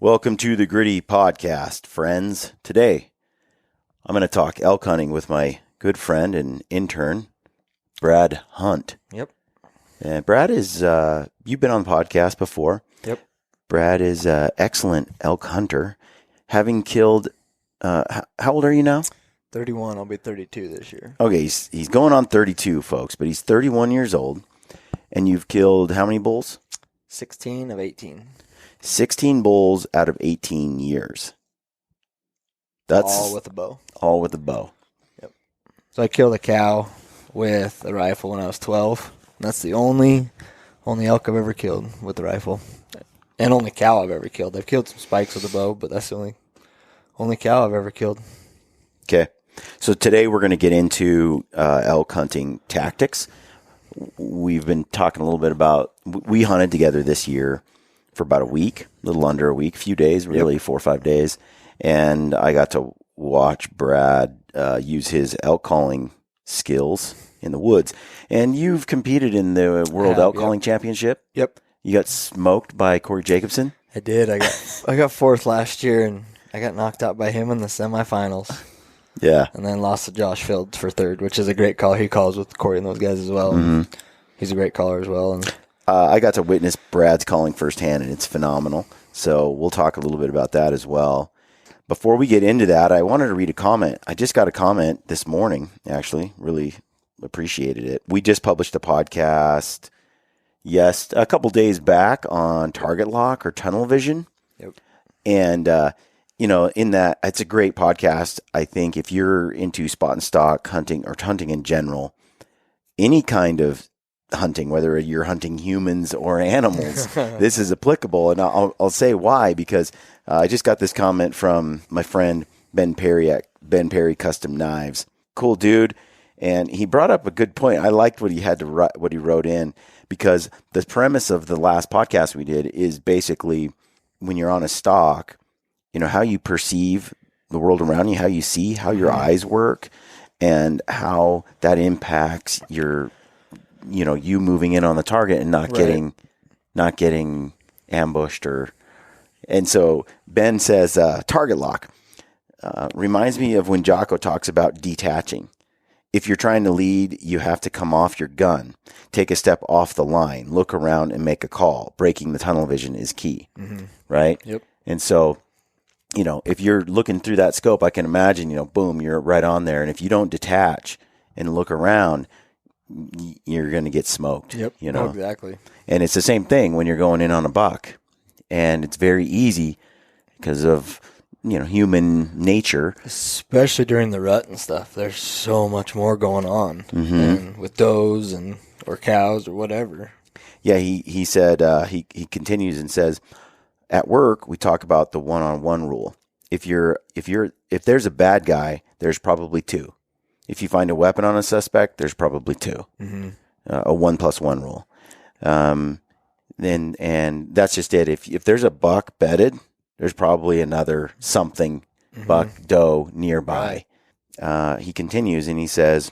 Welcome to the Gritty Podcast, friends. Today, I'm going to talk elk hunting with my good friend and intern, Brad Hunt. Yep. And Brad is, you've been on the podcast before. Yep. Brad is an excellent elk hunter, having killed, how old are you now? 31. I'll be 32 this year. Okay, he's going on 32, folks, but he's 31 years old, and you've killed how many bulls? 16 of 18. 16 bulls out of 18 years. That's all with a bow. All with a bow. Yep. So I killed a cow with a rifle when I was 12. That's the only elk I've ever killed with the rifle. And only cow I've ever killed. I've killed some spikes with a bow, but that's the only cow I've ever killed. Okay. So today we're going to get into elk hunting tactics. We've been talking a little bit about, we hunted together this year for about a week, a little under a week, a few days, really, 4 or 5 days. And I got to watch Brad use his elk calling skills in the woods. And you've competed in the World Elk Calling Championship. Yep. You got smoked by Corey Jacobson. I did. I got fourth last year, and I got knocked out by him in the semifinals. Yeah. And then lost to Josh Fields for third, which is a great call. He calls with Corey and those guys as well. Mm-hmm. He's a great caller as well. And I got to witness Brad's calling firsthand, and it's phenomenal. So we'll talk a little bit about that as well. Before we get into that, I wanted to read a comment. I just got a comment this morning, actually. Really appreciated it. We just published a podcast, a couple days back on target lock or tunnel vision. Yep. And, in that, it's a great podcast. I think if you're into spot and stalk hunting or hunting in general, any kind of hunting, whether you're hunting humans or animals, this is applicable. And I'll say why, because I just got this comment from my friend Ben Perry at Ben Perry Custom Knives. Cool dude. And he brought up a good point. I liked what he wrote in, because the premise of the last podcast we did is basically when you're on a stalk, how you perceive the world around you, how you see, how your eyes work, and how that impacts your you moving in on the target and not getting ambushed and so Ben says, target lock reminds me of when Jocko talks about detaching. If you're trying to lead, you have to come off your gun, take a step off the line, look around and make a call. Breaking the tunnel vision is key, right? Yep. And so, if you're looking through that scope, I can imagine, boom, you're right on there. And if you don't detach and look around, you're going to get smoked. Yep. Oh, exactly. And it's the same thing when you're going in on a buck, and it's very easy because of human nature, especially during the rut and stuff. There's so much more going on and with does or cows or whatever. Yeah, he said he continues and says, at work we talk about the one-on-one rule. If there's a bad guy, there's probably two. If you find a weapon on a suspect, there's probably two. A 1+1 rule. And that's just it. If there's a buck bedded, there's probably another something buck doe nearby. Right. He continues and he says,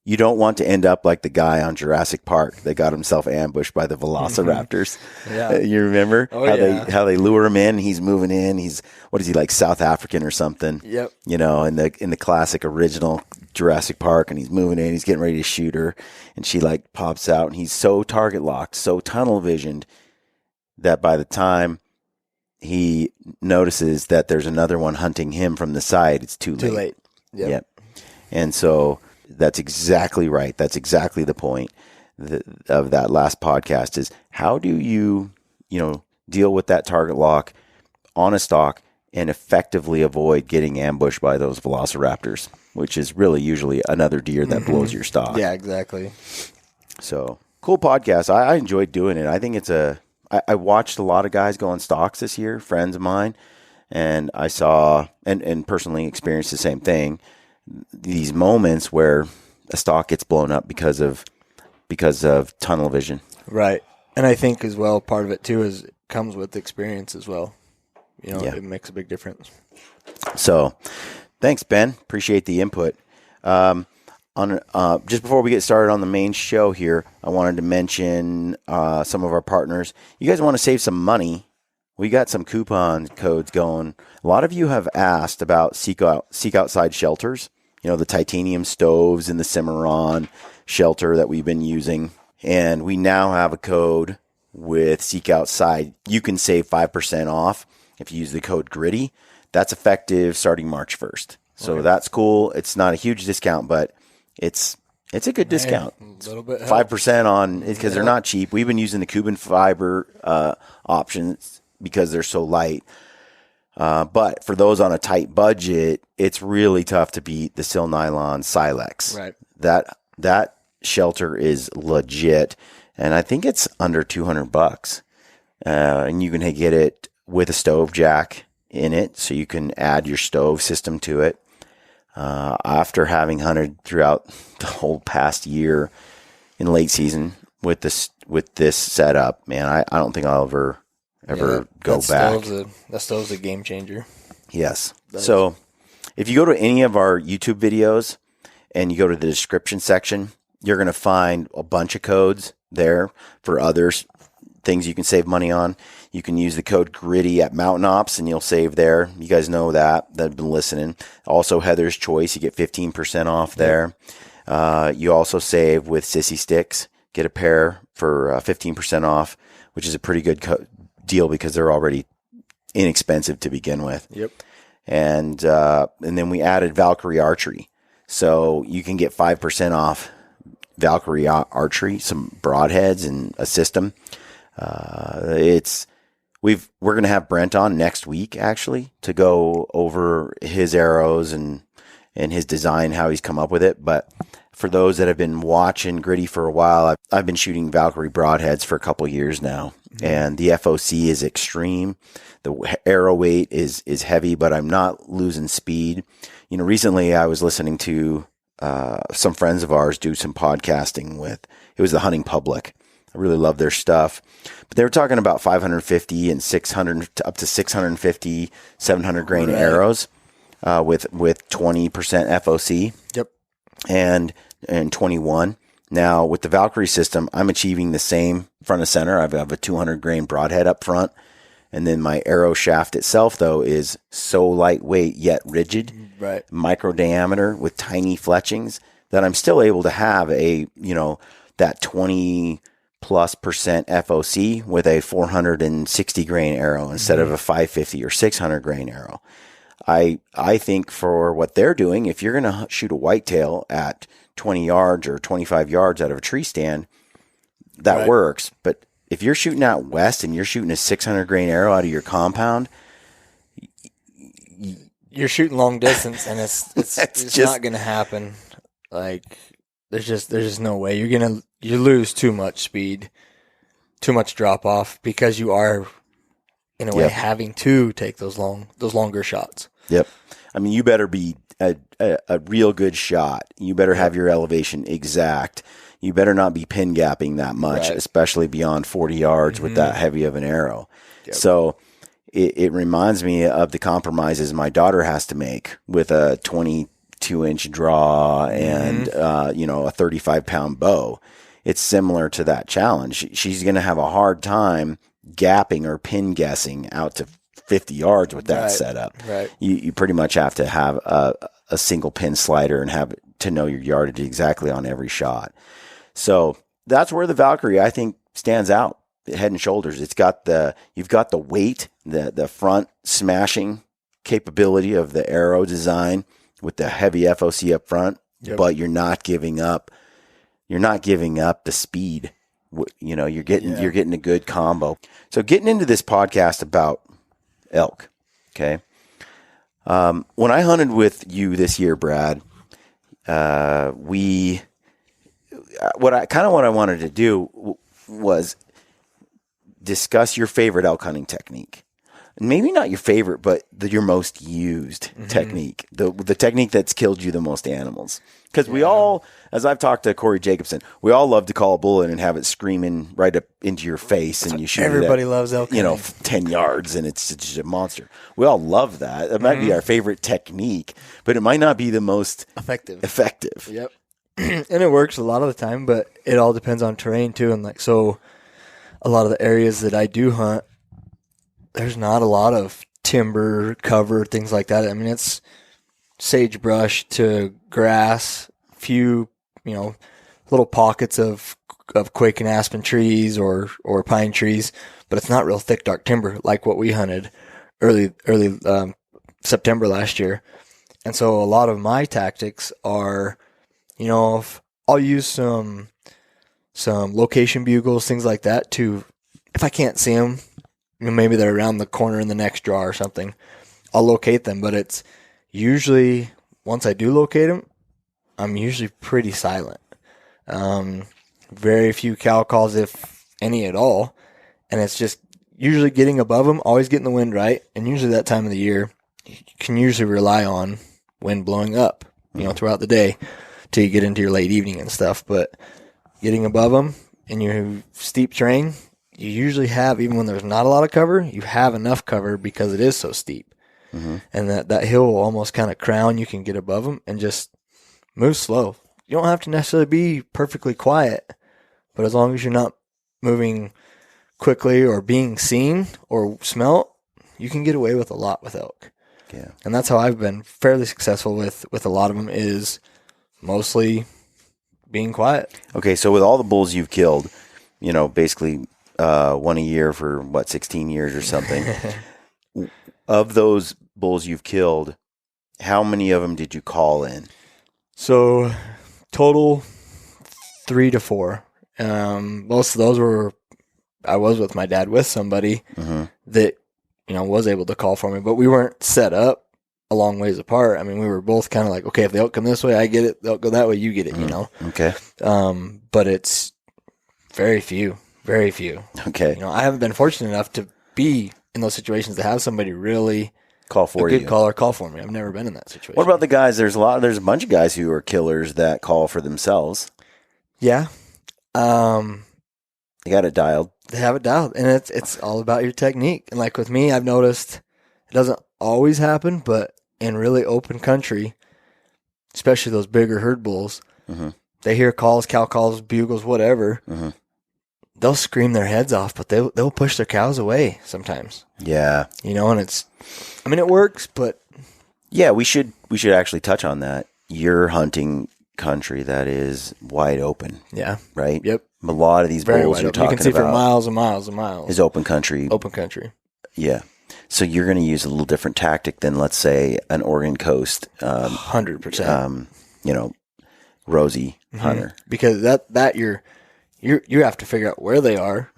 you don't want to end up like the guy on Jurassic Park that got himself ambushed by the velociraptors. Yeah. You remember how they lure him in? He's moving in. He's, what is he, like South African or something? Yep. In the classic original Jurassic Park, and he's moving in. He's getting ready to shoot her, and she like pops out, and he's so target locked, so tunnel visioned that by the time he notices that there's another one hunting him from the side, it's too late. Yep. And so that's exactly right. That's exactly the point of that last podcast is how do you, deal with that target lock on a stalk and effectively avoid getting ambushed by those velociraptors, which is really usually another deer that blows your stalk. Yeah, exactly. So cool podcast. I enjoyed doing it. I think I watched a lot of guys go on stalks this year, friends of mine, and I saw and personally experienced the same thing. These moments where a stalk gets blown up because of tunnel vision. Right. And I think as well, part of it too is it comes with experience as well. It makes a big difference. So thanks, Ben. Appreciate the input. Just before we get started on the main show here, I wanted to mention some of our partners. You guys want to save some money we got some coupon codes going. A lot of you have asked about seek outside shelters. You know, the titanium stoves and the Cimarron shelter that we've been using. And we now have a code with Seek Outside. You can save 5% off if you use the code GRITTY. That's effective starting March 1st. So that's cool. It's not a huge discount, but it's a good discount. A little bit 5% on because they're not cheap. We've been using the Cuban fiber options because they're so light. But for those on a tight budget, it's really tough to beat the Sil Nylon Silex. Right. That shelter is legit, and I think it's under $200. And you can get it with a stove jack in it, so you can add your stove system to it. After having hunted throughout the whole past year in late season with this setup, man, I don't think I'll ever go back. That stove's a game changer. Yes. So if you go to any of our YouTube videos and you go to the description section, you're going to find a bunch of codes there for others, things you can save money on. You can use the code GRITTY at Mountain Ops and you'll save there. You guys know that have been listening. Also, Heather's Choice, you get 15% off there. You also save with Sissy Sticks, get a pair for 15% off, which is a pretty good deal because they're already inexpensive to begin with. Yep. And then we added Valkyrie Archery. So you can get 5% off Valkyrie Archery, some broadheads and a system. We're going to have Brent on next week actually to go over his arrows and his design, how he's come up with it. But for those that have been watching Gritty for a while, I've been shooting Valkyrie broadheads for a couple years now, and the FOC is extreme. The arrow weight is heavy, but I'm not losing speed. You know, recently I was listening to some friends of ours do some podcasting with. It was the Hunting Public. I really love their stuff. But they were talking about 550 and 600 up to 650, 700 grain arrows with 20% FOC. Yep. And 21. Now with the Valkyrie system, I'm achieving the same front of center. I have a 200 grain broadhead up front. And then my arrow shaft itself, though, is so lightweight yet rigid, right? Micro diameter with tiny fletchings that I'm still able to have that 20+% FOC with a 460 grain arrow instead of a 550 or 600 grain arrow. I think for what they're doing, if you're going to shoot a whitetail at 20 yards or 25 yards out of a tree stand, that works. But if you're shooting out west and you're shooting a 600 grain arrow out of your compound, you're shooting long distance, and it's just not going to happen. Like there's just no way you lose too much speed, too much drop off because you are in a way having to take those longer shots. Yep. I mean, you better be a real good shot. You better have your elevation exact. You better not be pin gapping that much, especially beyond 40 yards with that heavy of an arrow. Yep. So it reminds me of the compromises my daughter has to make with a 22-inch draw and a 35-pound bow. It's similar to that challenge. She's going to have a hard time gapping or pin guessing out to 50 yards with that setup. Right. You pretty much have to have a single pin slider and have to know your yardage exactly on every shot. So that's where the Valkyrie, I think, stands out head and shoulders. You've got the weight, the front smashing capability of the arrow design with the heavy FOC up front, but you're not giving up the speed. You're getting a good combo. So getting into this podcast about elk, okay. When I hunted with you this year, Brad, what I wanted to do was discuss your favorite elk hunting technique. Maybe not your favorite, but your most used technique, the technique that's killed you the most animals. Because we all, as I've talked to Corey Jacobson, we all love to call a bullet and have it screaming right up into your face, and you shoot everybody loves elk hunting. 10 yards, and it's just a monster. We all love that. It might be our favorite technique, but it might not be the most effective. Yep. And it works a lot of the time, but it all depends on terrain too. And so a lot of the areas that I do hunt, there's not a lot of timber, cover, things like that. I mean, it's sagebrush to grass, few, little pockets of quake and aspen trees or pine trees, but it's not real thick, dark timber like what we hunted early September last year. And so a lot of my tactics are, if I'll use some location bugles, things like that to, if I can't see them, maybe they're around the corner in the next draw or something, I'll locate them. But it's usually, once I do locate them, I'm usually pretty silent. Very few cow calls, if any at all. And it's just usually getting above them, always getting the wind right. And usually that time of the year, you can usually rely on wind blowing up, throughout the day till you get into your late evening and stuff. But getting above them in your steep terrain, you usually have, even when there's not a lot of cover, you have enough cover because it is so steep. Mm-hmm. And that hill will almost kind of crown. You can get above them and just move slow. You don't have to necessarily be perfectly quiet, but as long as you're not moving quickly or being seen or smelt, you can get away with a lot with elk. Yeah. And that's how I've been fairly successful with a lot of them, is mostly being quiet. Okay, so with all the bulls you've killed, basically one a year for 16 years or something. Of those bulls you've killed, how many of them did you call in? So total 3 to 4. Most of those I was with my dad with somebody that, was able to call for me, but we weren't set up a long ways apart. I mean, we were both kind of like, okay, if the elk come this way, I get it. They'll go that way, you get it, Okay. But it's very few. Okay. I haven't been fortunate enough to be in those situations to have somebody really call for you. A good caller call for me. I've never been in that situation. What about the guys? There's a bunch of guys who are killers that call for themselves. Yeah. They got it dialed. They have it dialed, and it's all about your technique. And like with me, I've noticed it doesn't always happen, but in really open country, especially those bigger herd bulls, they hear calls, cow calls, bugles, whatever. They'll scream their heads off, but they'll push their cows away sometimes. Yeah. And it works, but yeah, we should actually touch on that. You're hunting country that is wide open. Yeah. Right? Yep. A lot of these bulls you're talking about. You can see for miles and miles and miles. Is open country. Open country. Yeah. So you're going to use a little different tactic than, let's say, an Oregon coast. 100%. Rosy hunter. Because that you have to figure out where they are.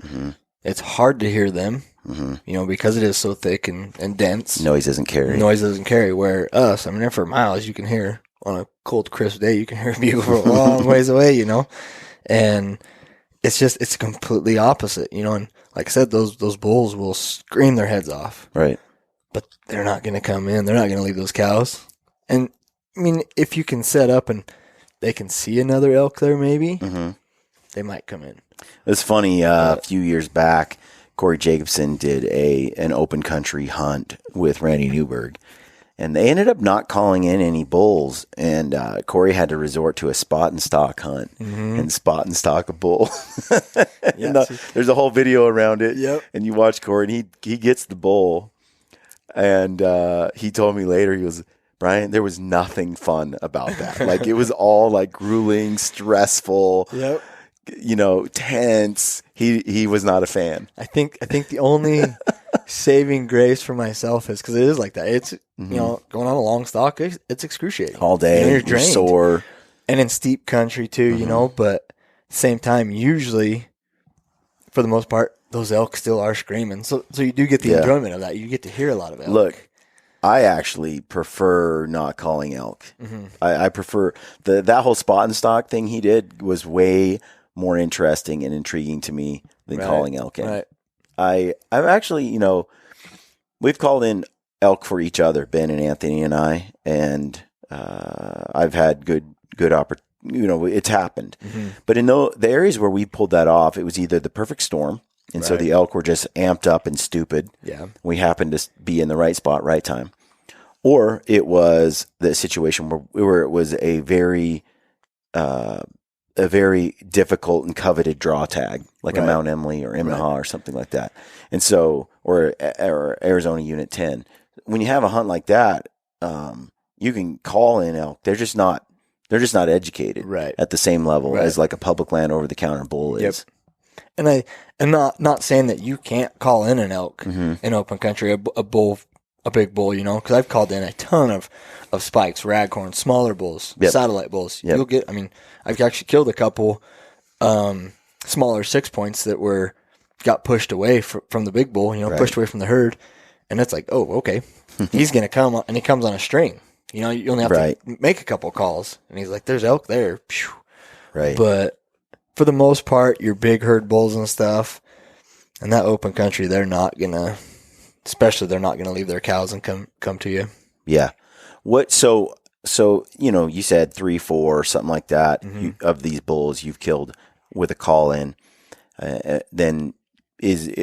It's hard to hear them, because it is so thick and dense. Noise doesn't carry. Where us, for miles, you can hear, on a cold, crisp day, you can hear a bugle for a long ways away, And it's completely opposite, and like I said, those bulls will scream their heads off. Right. But they're not going to come in. They're not going to leave those cows. And, if you can set up and they can see another elk there maybe, they might come in. It's funny, a few years back, Corey Jacobson did an open country hunt with Randy Newberg, and they ended up not calling in any bulls, and Corey had to resort to a spot and stalk hunt and spot and stalk a bull. There's a whole video around it, and you watch Corey, and he gets the bull, and he told me later, he goes, Brian, there was nothing fun about that. Like, it was all like grueling, stressful. Yep. Tense. He was not a fan. I think the only saving grace for myself is because it is like that. It's going on a long stalk. It's excruciating all day. You're drained. Sore, and in steep country too. But at the same time, usually for the most part, those elk still are screaming. So you do get the enjoyment of that. You get to hear a lot of elk. Look, I actually prefer not calling elk. I prefer that whole spot and stalk thing he did was way more interesting and intriguing to me than calling elk in. Right. I'm actually, we've called in elk for each other, Ben and Anthony and I, and I've had good opportunity. It's happened. But in the areas where we pulled that off, it was either the perfect storm, and so the elk were just amped up and stupid. Yeah. We happened to be in the right spot, right time. Or it was the situation where it was a very a very difficult and coveted draw tag, like a Right. Mount Emily or Imnaha or something like that. And so, or Arizona Unit 10. When you have a hunt like that, you can call in elk. They're just not educated Right. at the same level Right. as like a public land over the counter bull is. And I'm not saying that you can't call in an elk Mm-hmm. in open country, a bull, a big bull, because I've called in a ton of spikes, raghorns, smaller bulls, Yep. satellite bulls. Yep. You'll get, I've actually killed a couple smaller 6 points that got pushed away from the big bull, Right. pushed away from the herd. And it's like, oh, okay, he's going to come, and he comes on a string. You only have Right. to make a couple calls. And he's like, there's elk there. Phew. Right. But for the most part, your big herd bulls and stuff, in that open country, they're not gonna leave their cows and come to you. Yeah. What? So you said 3, 4, something like that of these bulls you've killed with a call in. Then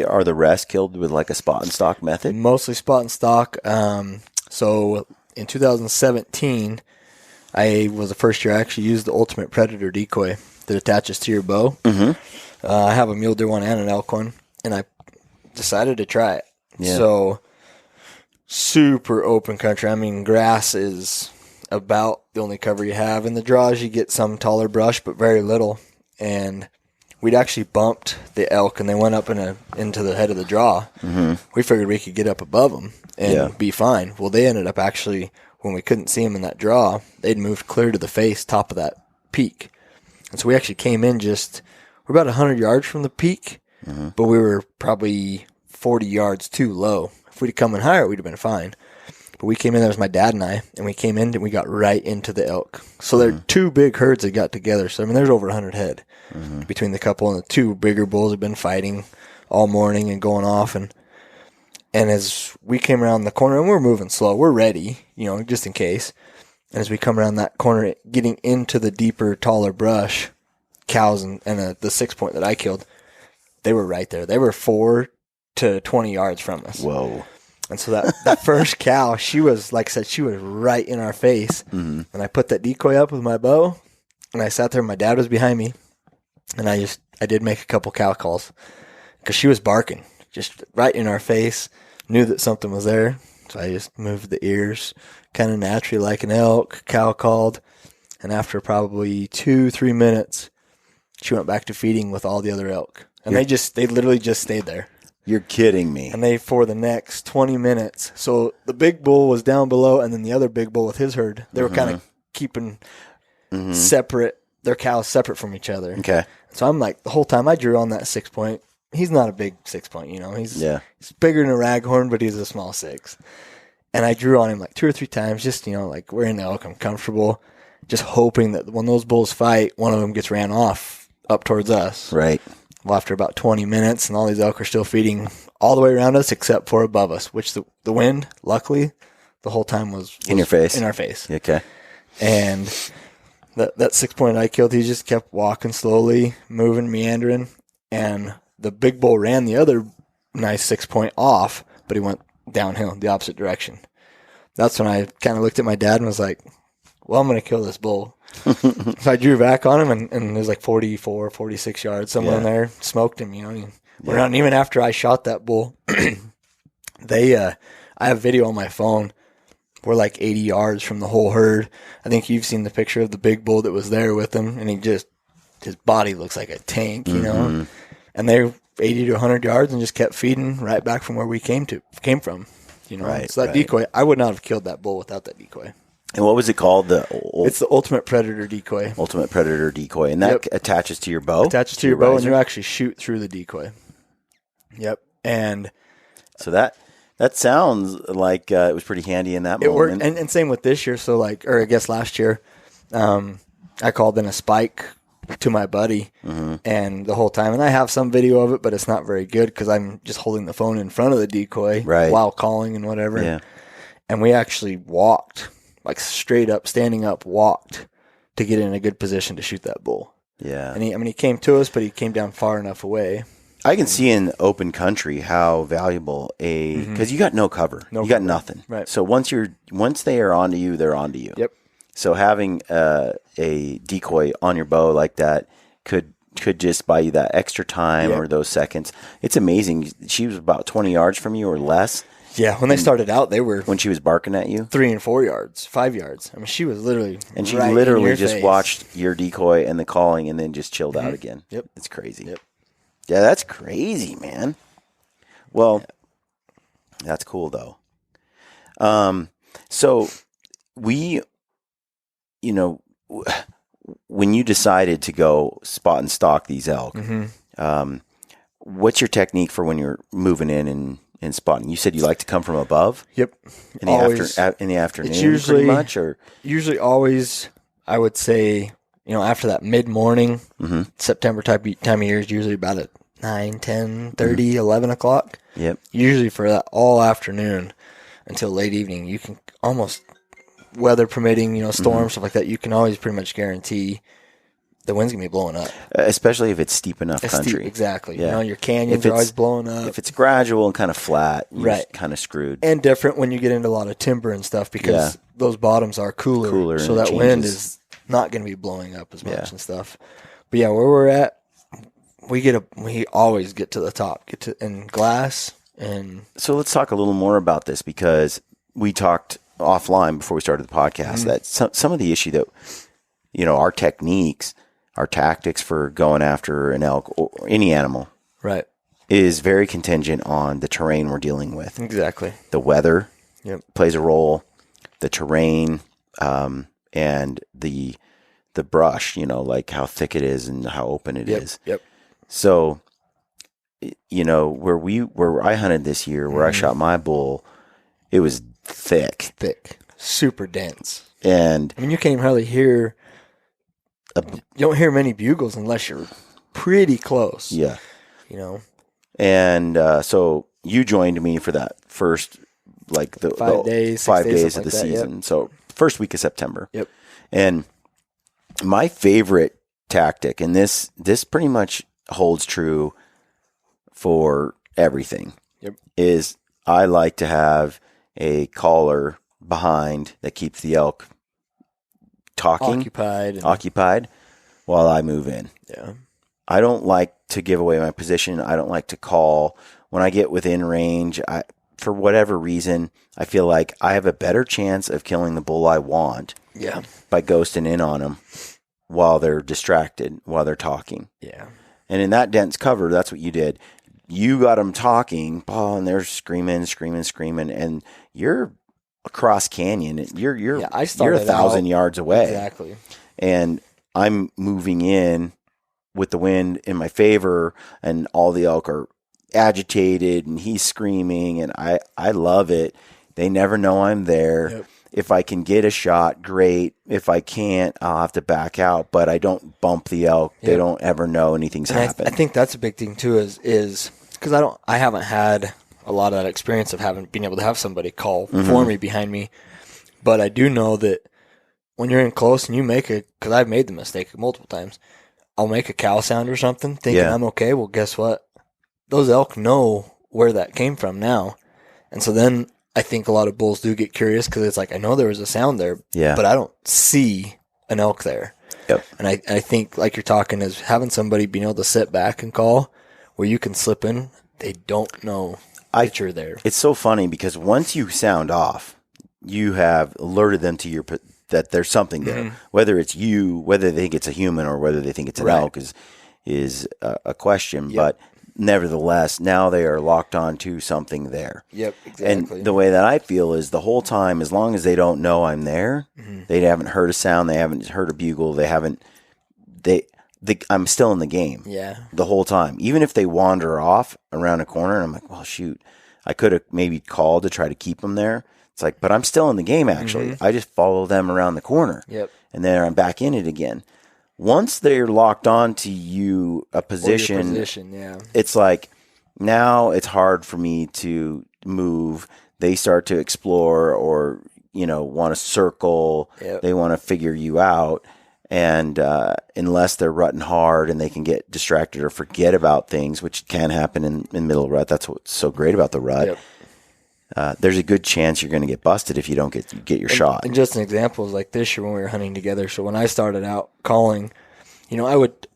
are the rest killed with like a spot and stock method? Mostly spot and stock. So in 2017, I was the first year I actually used the Ultimate Predator decoy that attaches to your bow. Mm-hmm. I have a mule deer one and an elk one, and I decided to try it. Yeah. So super open country. Grass is about the only cover you have. In the draws, you get some taller brush, but very little. And we'd actually bumped the elk, and they went up into the head of the draw. Mm-hmm. We figured we could get up above them and be fine. Well, they ended up actually, when we couldn't see them in that draw, they'd moved clear to the face, top of that peak. And so we actually came in we're about 100 yards from the peak, but we were probably 40 yards too low. If we'd have come in higher, we'd have been fine. But we came in, there was my dad and I, and we came in and we got right into the elk. So there are two big herds that got together. So, there's over 100 head between the couple, and the two bigger bulls have been fighting all morning and going off. And as we came around the corner, and we're moving slow, we're ready, just in case. And as we come around that corner, getting into the deeper, taller brush, cows and the 6 point that I killed, they were right there. They were 4 to 20 yards from us. Whoa. And so that first cow, she was, like I said, she was right in our face. Mm-hmm. And I put that decoy up with my bow, and I sat there, and my dad was behind me. And I did make a couple cow calls because she was barking just right in our face, knew that something was there. So I just moved the ears kind of naturally like an elk, cow called. And after probably 2-3 minutes, she went back to feeding with all the other elk. And they literally just stayed there. You're kidding me. And for the next 20 minutes, so the big bull was down below, and then the other big bull with his herd, they were kind of keeping separate, their cows separate from each other. Okay. So I'm like, the whole time I drew on that 6 point, he's not a big 6 point, He's bigger than a raghorn, but he's a small 6. And I drew on him like 2 or 3 times, just, like we're in the elk, I'm comfortable, just hoping that when those bulls fight, one of them gets ran off up towards us. Right. Well, after about 20 minutes, and all these elk are still feeding all the way around us except for above us, which the wind, luckily, the whole time was in your face. In our face. Okay. And that 6 point I killed, he just kept walking slowly, moving, meandering, and the big bull ran the other nice 6 point off, but he went downhill, the opposite direction. That's when I kind of looked at my dad and was like, well, I'm going to kill this bull. So I drew back on him, and it was like 44, 46 yards, somewhere in there. Smoked him, We're not even after I shot that bull. I have video on my phone. We're like 80 yards from the whole herd. I think you've seen the picture of the big bull that was there with him, and his body looks like a tank, And they 80 to 100 yards and just kept feeding right back from where we came from, Right, So that decoy, I would not have killed that bull without that decoy. And what was it called? It's the Ultimate Predator decoy. Ultimate Predator decoy. And that attaches to your bow? Attaches to your bow, and you actually shoot through the decoy. Yep. And so that sounds like it was pretty handy in that moment. It worked. And same with this year. So I guess last year, I called in a spike to my buddy, and the whole time, and I have some video of it, but it's not very good because I'm just holding the phone in front of the decoy while calling and whatever. Yeah. And we actually walked, like straight up, standing up, walked to get in a good position to shoot that bull. Yeah. And he came to us, but he came down far enough away. I can see in open country how valuable because you got no cover. You got nothing. Right. So once they are onto you, they're onto you. Yep. So having a decoy on your bow like that could just buy you that extra time or those seconds. It's amazing. She was about 20 yards from you or less. Yeah, when they started out, they were when she was barking at you 3 and 4 yards, 5 yards. I mean, she was literally and she right literally in your just face. watched your decoy and the calling and then just chilled out again. Yep, it's crazy. Yep. Yeah, that's crazy, man. Well, that's cool though. So we, when you decided to go spot and stalk these elk, what's your technique for when you're moving in and spotting? You said you like to come from above. Yep. In the afternoon, it's usually, pretty much, or usually always. I would say, after that mid morning, September time of year is usually about at 9, 10, 30, 11 o'clock. Yep. Usually for that all afternoon until late evening, you can almost, weather permitting, storms, stuff like that, you can always pretty much guarantee the wind's going to be blowing up. Especially if it's steep enough country. Exactly. Yeah. Your canyons are always blowing up. If it's gradual and kind of flat, you're kind of screwed. And different when you get into a lot of timber and stuff because those bottoms are cooler so that wind is not going to be blowing up as much and stuff. But yeah, where we're at, we always get to the top, in glass. And so let's talk a little more about this because we talked offline before we started the podcast that some of the issue that, our techniques, our tactics for going after an elk or any animal is very contingent on the terrain we're dealing with. Exactly. The weather plays a role, the terrain, and the brush, like how thick it is and how open it is. Yep. So, where I hunted this year, where I shot my bull, it was thick, super dense. And I mean, you can't even hardly hear. You don't hear many bugles unless you're pretty close. Yeah. And so you joined me for that first, like the 5 days, 5 days of like the that, season. So first week of September. Yep. And my favorite tactic, and this pretty much holds true for everything, is I like to have a caller behind that keeps the elk occupied while I move in. Yeah. I don't like to give away my position. I don't like to call. When I get within range, for whatever reason, I feel like I have a better chance of killing the bull I want by ghosting in on them while they're distracted, while they're talking. Yeah. And in that dense cover, that's what you did. You got them talking, and they're screaming, and you're across canyon. You're 1,000 yards away. Exactly. And I'm moving in with the wind in my favor, and all the elk are agitated, and he's screaming, and I love it. They never know I'm there. Yep. If I can get a shot, great. If I can't, I'll have to back out, but I don't bump the elk. Yep. They don't ever know anything's happened. I think that's a big thing too, is because I haven't had a lot of that experience of being able to have somebody call for me behind me, but I do know that when you're in close and you because I've made the mistake multiple times, I'll make a cow sound or something thinking I'm okay. Well, guess what? Those elk know where that came from now. And so then I think a lot of bulls do get curious because it's like, I know there was a sound there, but I don't see an elk there. Yep. And I think, like you're talking, is having somebody being able to sit back and call where you can slip in. They don't know that you're there. It's so funny because once you sound off, you have alerted them to that there's something there. Whether it's you, whether they think it's a human or whether they think it's an elk is a question. Yep. But nevertheless, now they are locked on to something there. Yep, exactly. And the way that I feel is the whole time, as long as they don't know I'm there, they haven't heard a sound, they haven't heard a bugle, I'm still in the game. Yeah. The whole time. Even if they wander off around a corner, and I'm like, well, shoot, I could have maybe called to try to keep them there. It's like, but I'm still in the game, actually. I just follow them around the corner. Yep. And then I'm back in it again. Once they're locked on to you, a position, it's like, now it's hard for me to move. They start to explore or, want to circle. Yep. They want to figure you out. And unless they're rutting hard and they can get distracted or forget about things, which can happen in middle rut. That's what's so great about the rut. there's a good chance you're going to get busted if you don't get your shot. And just an example is like this year when we were hunting together. So when I started out calling, I would,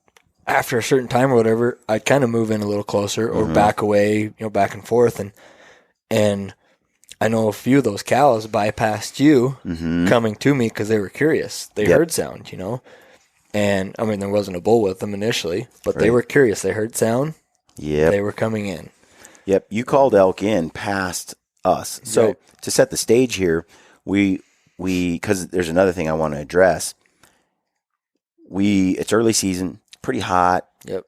after a certain time or whatever, I'd kind of move in a little closer or back away, back and forth. And I know a few of those cows bypassed you coming to me because they were curious. They heard sound, And, I mean, there wasn't a bull with them initially, but they were curious. They heard sound. Yep. They were coming in. Yep. You called elk in past us. So to set the stage here, we because there's another thing I want to address. It's early season, pretty hot. Yep.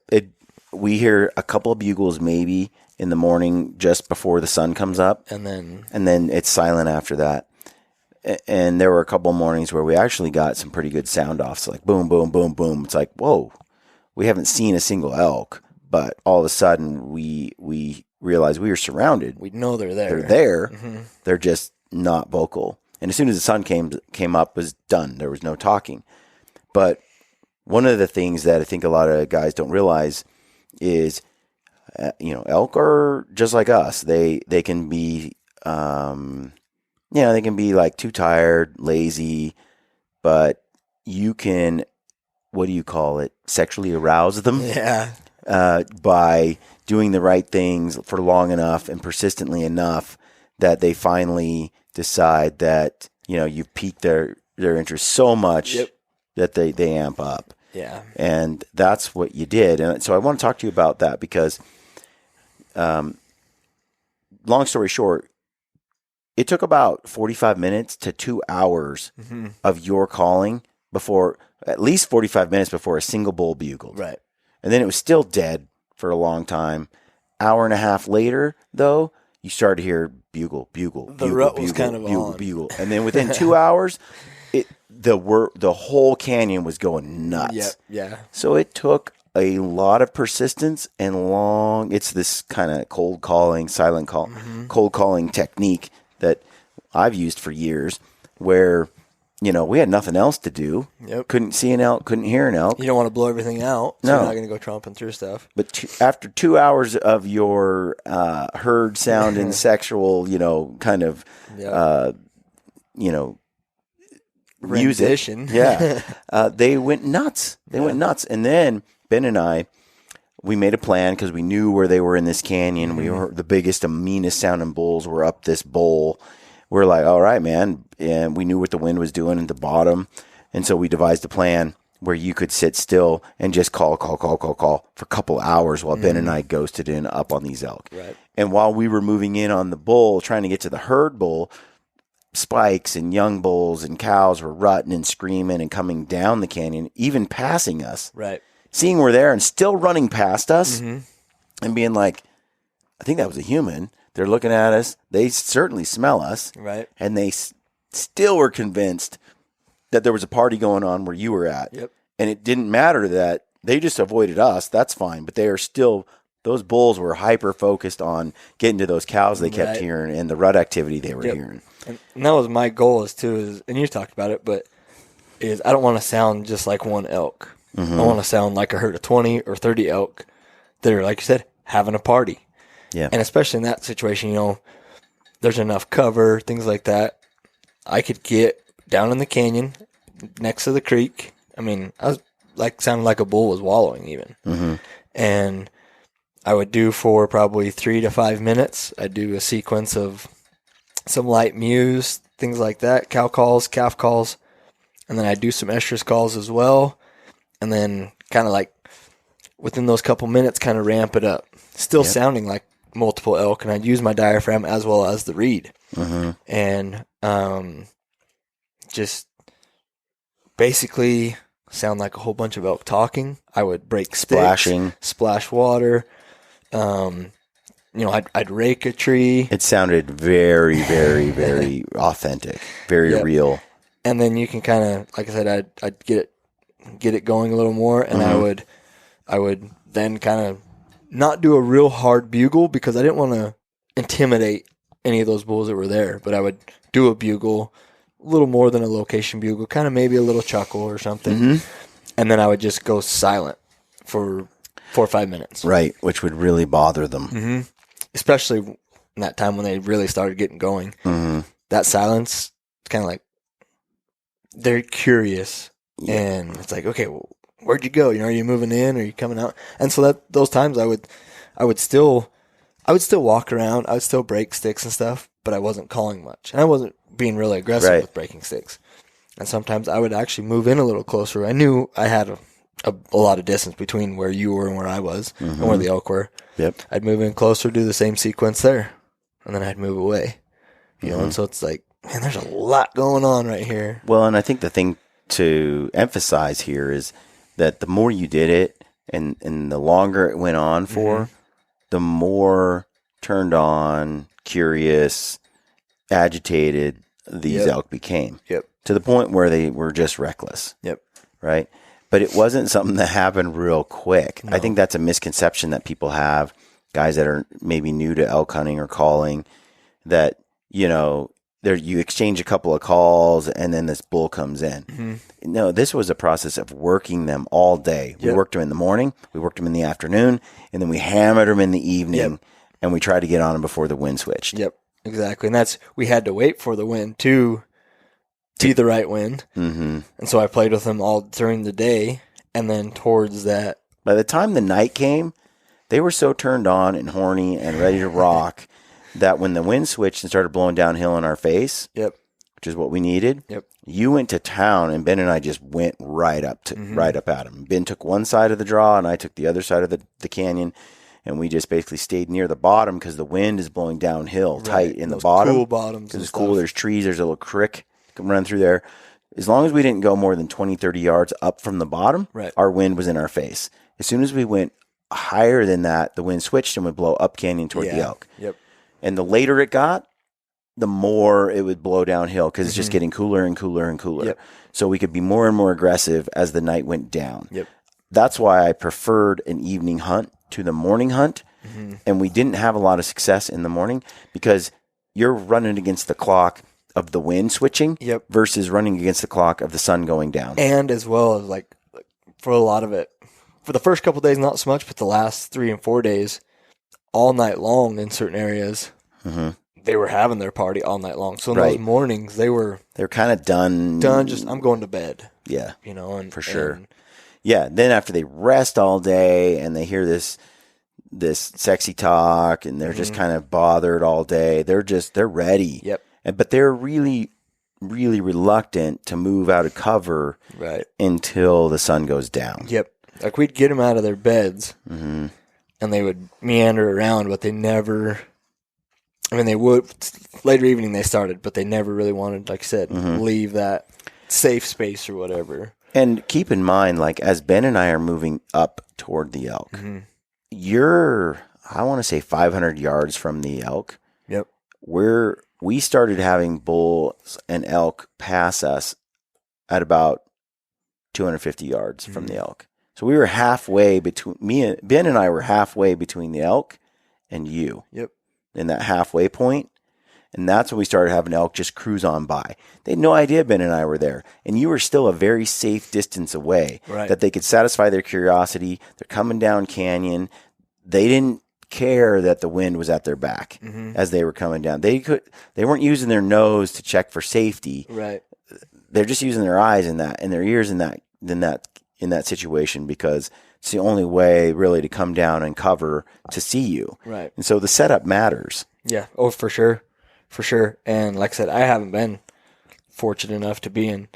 We hear a couple of bugles maybe in the morning just before the sun comes up. And then it's silent after that. And there were a couple of mornings where we actually got some pretty good sound offs, like boom, boom, boom, boom. It's like, whoa, we haven't seen a single elk, but all of a sudden we realized we were surrounded. We know they're there. They're there. They're just not vocal. And as soon as the sun came up, it was done. There was no talking. But one of the things that I think a lot of guys don't realize is, elk are just like us. They can be, they can be like too tired, lazy, but you can, what do you call it? Sexually arouse them. Yeah. By doing the right things for long enough and persistently enough that they finally decide that, you've piqued their interest so much that they amp up. Yeah. And that's what you did. And so I want to talk to you about that because, long story short, it took about 45 minutes to 2 hours of your calling before, at least 45 minutes before a single bull bugled. Right. And then it was still dead for a long time. Hour and a half later, though, you started to hear bugle, bugle, the bugle, rut bugle, was kind of bugle, on. bugle. And then within 2 hours, the whole canyon was going nuts. Yep. Yeah. So it took a lot of persistence and it's this kind of cold calling, silent call, cold calling technique that I've used for years where, we had nothing else to do. Yep. Couldn't see an elk, couldn't hear an elk. You don't want to blow everything out, so you're not going to go tromping through stuff. But after 2 hours of your herd sound and sexual, kind of, rendition. Music, they went nuts. They went nuts. And then Ben and I, we made a plan because we knew where they were in this canyon. We were the biggest and meanest sounding bulls were up this bowl. We're like, all right, man. And we knew what the wind was doing at the bottom. And so we devised a plan where you could sit still and just call for a couple hours while Ben and I ghosted in up on these elk. Right. And while we were moving in on the bull, trying to get to the herd bull, spikes and young bulls and cows were rutting and screaming and coming down the canyon, even passing us. Right. Seeing we're there and still running past us and being like, I think that was a human. They're looking at us. They certainly smell us. Right. And they still were convinced that there was a party going on where you were at. Yep. And it didn't matter that they just avoided us. That's fine. But they are still, those bulls were hyper focused on getting to those cows they kept hearing and the rut activity they were hearing. And that was my goal and you talked about it, but I don't want to sound just like one elk. I want to sound like a herd of 20 or 30 elk that are, like you said, having a party. Yeah. And especially in that situation, there's enough cover, things like that. I could get down in the canyon next to the creek. I mean, I was sounding like a bull was wallowing even. And I would do for probably 3 to 5 minutes. I'd do a sequence of some light mews, things like that, cow calls, calf calls. And then I'd do some estrus calls as well. And then kind of within those couple minutes, kind of ramp it up. Still sounding like multiple elk, and I'd use my diaphragm as well as the reed. And just basically sound like a whole bunch of elk talking. I would break sticks, splash water. I'd rake a tree. It sounded very, very, very authentic, very real. And then you can kind of, like I said, I'd get it going a little more, and I would then kind of not do a real hard bugle because I didn't want to intimidate any of those bulls that were there, but I would do a bugle, a little more than a location bugle, kind of maybe a little chuckle or something, and then I would just go silent for 4 or 5 minutes. Right, which would really bother them. Especially in that time when they really started getting going. Mm-hmm. That silence, it's kind of like they're curious, Yeah. and it's like, okay, well, where'd you go? Are you moving in? Or are you coming out? And so that those times I would still walk around. I would still break sticks and stuff, but I wasn't calling much, and I wasn't being really aggressive with breaking sticks. And sometimes I would actually move in a little closer. I knew I had a lot of distance between where you were and where I was, and where the elk were. Yep. I'd move in closer, do the same sequence there, and then I'd move away. You know, and so it's like, man, there's a lot going on right here. Well, and I think the thing to emphasize here is that the more you did it and the longer it went on for, the more turned on, curious, agitated these elk became. Yep. To the point where they were just reckless. Yep. Right? But it wasn't something that happened real quick. No. I think that's a misconception that people have, guys that are maybe new to elk hunting or calling, that, you know, there you exchange a couple of calls and then this bull comes in. No, this was a process of working them all day. We worked them in the morning, we worked them in the afternoon, and then we hammered them in the evening, and we tried to get on them before the wind switched. Yep, exactly. And we had to wait for the wind to be the right wind. And so I played with them all during the day, and then towards that. By the time the night came, they were so turned on and horny and ready to rock that when the wind switched and started blowing downhill in our face, which is what we needed, you went to town, and Ben and I just went right up at him. Ben took one side of the draw, and I took the other side of the canyon, and we just basically stayed near the bottom because the wind is blowing downhill tight in the bottom. Cool bottoms. Because it's cool. There's trees. There's a little creek can run through there. As long as we didn't go more than 20, 30 yards up from the bottom, our wind was in our face. As soon as we went higher than that, the wind switched and would blow up canyon toward the elk. And the later it got, the more it would blow downhill because it's just getting cooler and cooler and cooler. So we could be more and more aggressive as the night went down. That's why I preferred an evening hunt to the morning hunt. And we didn't have a lot of success in the morning because you're running against the clock of the wind switching versus running against the clock of the sun going down. And as well as like for a lot of it, for the first couple of days, not so much, but the last 3 and 4 days, all night long in certain areas, they were having their party all night long. So in those mornings, they're kind of done. Just, I'm going to bed. Yeah. You know, and for sure. Then after they rest all day and they hear this sexy talk and they're just kind of bothered all day, they're ready. But they're really, really reluctant to move out of cover until the sun goes down. Like we'd get them out of their beds and they would meander around, but they never, I mean, they would, later evening they started, but they never really wanted, like I said, leave that safe space or whatever. And keep in mind, like as Ben and I are moving up toward the elk, you're, I want to say 500 yards from the elk. We started having bulls and elk pass us at about 250 yards from the elk. So we were halfway between, Ben and I were halfway between the elk and you. In that halfway point. And that's when we started having elk just cruise on by. They had no idea Ben and I were there. And you were still a very safe distance away. That they could satisfy their curiosity. They're coming down canyon. They didn't care that the wind was at their back as they were coming down. They weren't using their nose to check for safety. They're just using their eyes and their ears in that situation because it's the only way really to come down and cover to see you. And so the setup matters. Oh, for sure. For sure. And like I said, I haven't been fortunate enough to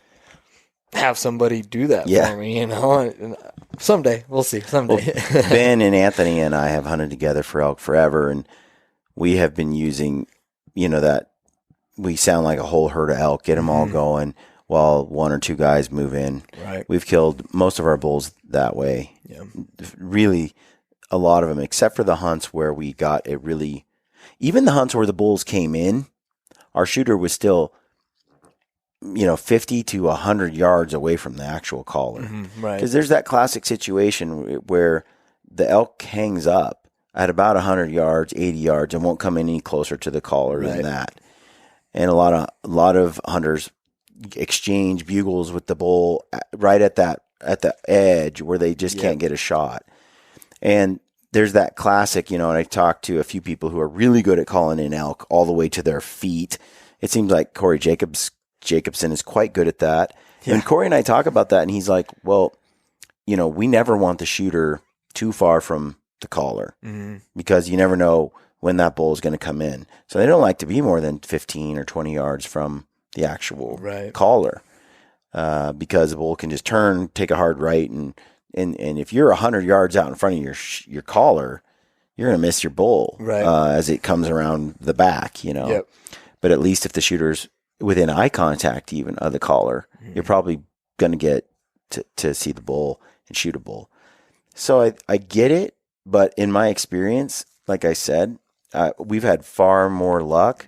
have somebody do that for me, you know. And someday, we'll see. Someday. Well, Ben and Anthony and I have hunted together for elk forever, and we have been using, that we sound like a whole herd of elk, get them all going while one or two guys move in. We've killed most of our bulls that way. Really, a lot of them, except for the hunts where we got it really. Even the hunts where the bulls came in, our shooter was still, 50 to 100 yards away from the actual caller. Because there's that classic situation where the elk hangs up at about 100 yards, 80 yards, and won't come any closer to the caller than that. And a lot of hunters exchange bugles with the bull right at the edge where they just can't get a shot. And there's that classic, and I talked to a few people who are really good at calling in elk all the way to their feet. It seems like Corey Jacobson is quite good at that. Yeah. And Corey and I talk about that, and he's like, well, we never want the shooter too far from the caller because you never know when that bull is going to come in. So they don't like to be more than 15 or 20 yards from the actual caller because the bull can just turn, take a hard right, and if you're 100 yards out in front of your caller, you're going to miss your bull as it comes around the back, Yep. But at least if the shooter's within eye contact even of the caller, you're probably going to get to see the bull and shoot a bull. So I get it, but in my experience, like I said, we've had far more luck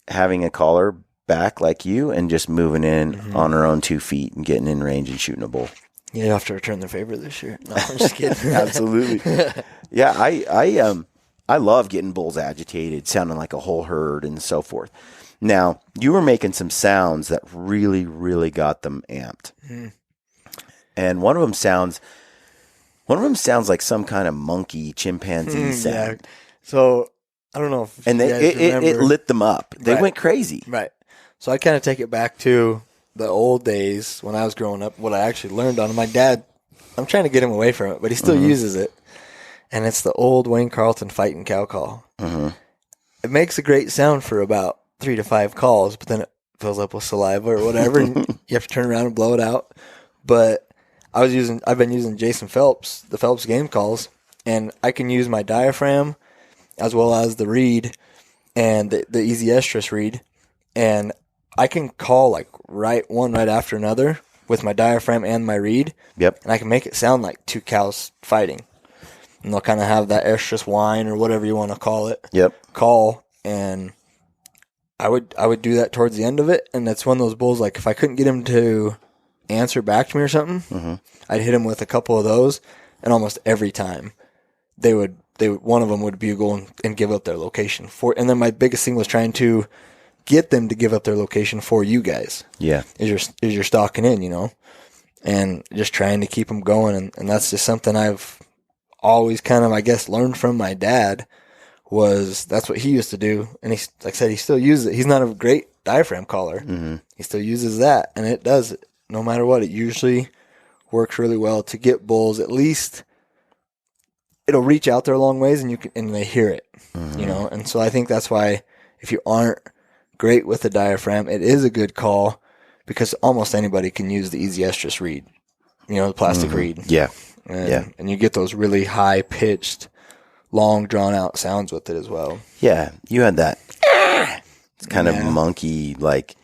having a caller back like you and just moving in on our own 2 feet and getting in range and shooting a bull. Yeah, you have to return the favor this year. No, I'm just kidding. Absolutely. Yeah, I love getting bulls agitated, sounding like a whole herd and so forth. Now, you were making some sounds that really, really got them amped. And one of them sounds like some kind of monkey chimpanzee sound. Yeah. So I don't know if it lit them up. They went crazy. Right. So I kind of take it back to the old days when I was growing up, what I actually learned on my dad. I'm trying to get him away from it, but he still uses it. And it's the old Wayne Carlton fighting cow call. It makes a great sound for about 3 to 5 calls, but then it fills up with saliva or whatever, and you have to turn around and blow it out. But I've been using Jason Phelps, the Phelps game calls, and I can use my diaphragm as well as the reed and the easy estrus reed, and I can call like one right after another with my diaphragm and my reed. Yep. And I can make it sound like 2 cows fighting. And they'll kind of have that estrus whine or whatever you want to call it. Yep. Call, and I would do that towards the end of it, and that's one of those bulls, like if I couldn't get him to answer back to me or something, I'd hit him with a couple of those, and almost every time one of them would bugle and give up their location and then my biggest thing was trying to get them to give up their location for you guys. Yeah. Is you're stalking in, and just trying to keep them going, and that's just something I've always kind of, I guess, learned from my dad. That's what he used to do, and he, like I said, he still uses it. He's not a great diaphragm caller. He still uses that, and it does it no matter what. It usually works really well to get bulls. At least it'll reach out there a long ways, and they hear it, And so I think that's why if you aren't great with the diaphragm, it is a good call because almost anybody can use the easy estrus reed, the plastic reed. Yeah, and you get those really high pitched, long drawn out sounds with it as well. Yeah, you had that. It's kind of monkey like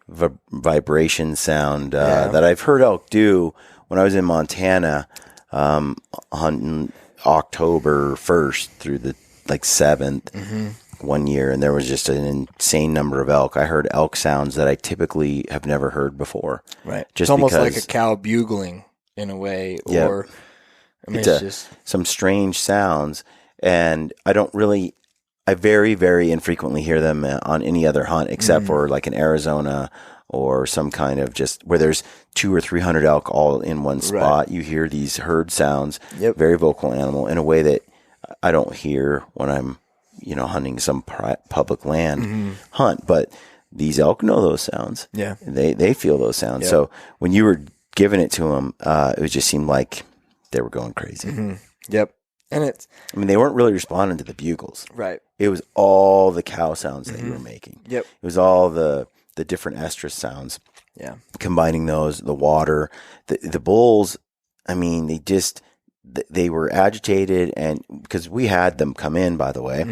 vibration sound that I've heard elk do when I was in Montana hunting October 1st through the 7th one year, and there was just an insane number of elk. I heard elk sounds that I typically have never heard before. Right. Just it's almost like a cow bugling in a way, or it's just some strange sounds. And I very, very infrequently hear them on any other hunt except for like in Arizona or some kind of just where there's 200 or 300 elk all in one spot. Right. You hear these herd sounds, very vocal animal in a way that I don't hear when I'm, hunting some public land hunt. But these elk know those sounds. Yeah. They feel those sounds. Yep. So when you were giving it to them, it just seemed like they were going crazy. Yep. And they weren't really responding to the bugles. Right. It was all the cow sounds that you were making. Yep. It was all the different estrus sounds. Yeah. Combining those, the water, the bulls, they were agitated, and because we had them come in, by the way,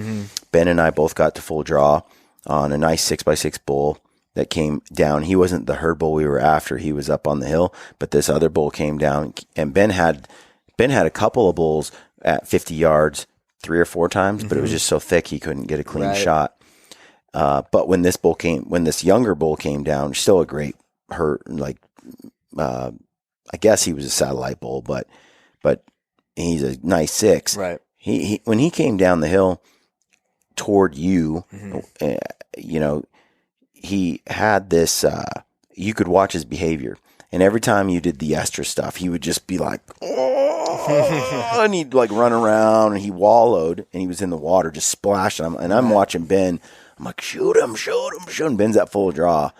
Ben and I both got to full draw on a nice 6x6 bull that came down. He wasn't the herd bull we were after. He was up on the hill, but this other bull came down, and Ben had a couple of bulls at 50 yards 3 or 4 times, but it was just so thick he couldn't get a clean shot. But when this younger bull came down, still a great herd, I guess he was a satellite bull, but he's a nice 6. Right. He when he came down the hill toward you, he had this, you could watch his behavior. And every time you did the estrus stuff, he would just be like, oh, oh, and he'd like run around, and he wallowed, and he was in the water just splashing. I'm watching Ben. I'm like, shoot him. And Ben's at full draw,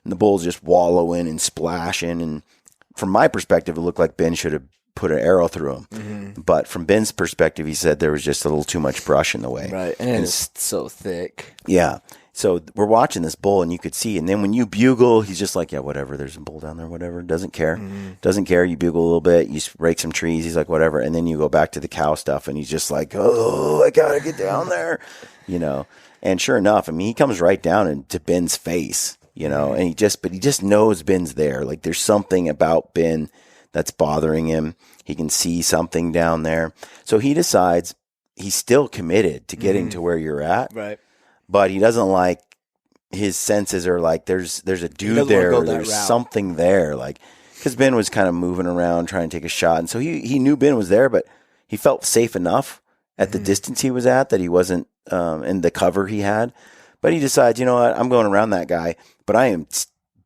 and the bull's just wallowing and splashing. And from my perspective, it looked like Ben should have put an arrow through him. Mm-hmm. But from Ben's perspective, he said there was just a little too much brush in the way. Right, and it's so thick. Yeah. So we're watching this bull, and you could see. And then when you bugle, he's just like, yeah, whatever. There's a bull down there, whatever. Doesn't care. Mm-hmm. Doesn't care. You bugle a little bit. You rake some trees. He's like, whatever. And then you go back to the cow stuff, and he's just like, oh, I got to get down there, And sure enough, I mean, he comes right down into Ben's face, and he just knows Ben's there. Like there's something about Ben that's bothering him. He can see something down there. So he decides he's still committed to getting to where you're at. Right. But he doesn't like, his senses are like, there's a dude there, or there's something there. Like, because Ben was kind of moving around trying to take a shot. And so he knew Ben was there, but he felt safe enough at the distance he was at that he wasn't in the cover he had. But he decides, you know what, I'm going around that guy, but I am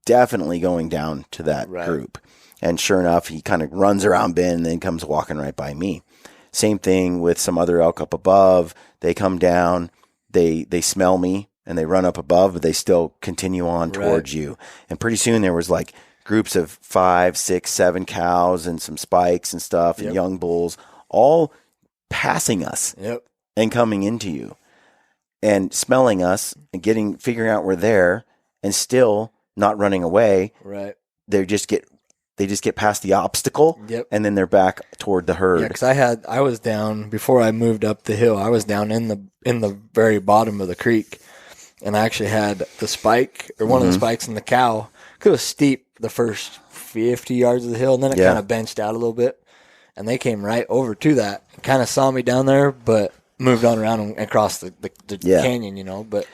definitely going down to that group. And sure enough, he kind of runs around Ben and then comes walking right by me. Same thing with some other elk up above. They come down. They smell me, and they run up above, but they still continue on towards you. And pretty soon there was like groups of 5, 6, 7 cows and some spikes and stuff and young bulls all passing us and coming into you and smelling us and figuring out we're there and still not running away. Right. They just get past the obstacle, and then they're back toward the herd. Yeah, because I was down before I moved up the hill. I was down in the very bottom of the creek, and I actually had the spike or one of the spikes in the cow. It was steep the first 50 yards of the hill, and then it kind of benched out a little bit, and they came right over to that. Kind of saw me down there, but moved on around and across the canyon, But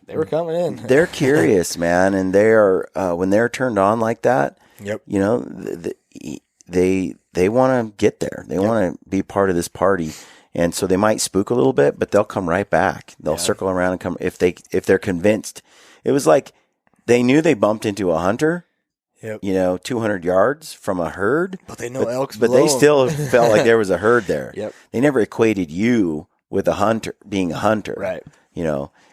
they were coming in. They're curious, man, and they are when they're turned on like that. Yep. They want to get there. They want to be part of this party, and so they might spook a little bit, but they'll come right back. They'll circle around and come if they're convinced. It was like they knew they bumped into a hunter. 200 yards from a herd. But they know elk's but below they still felt like there was a herd there. Yep. They never equated you with a hunter being a hunter. Right.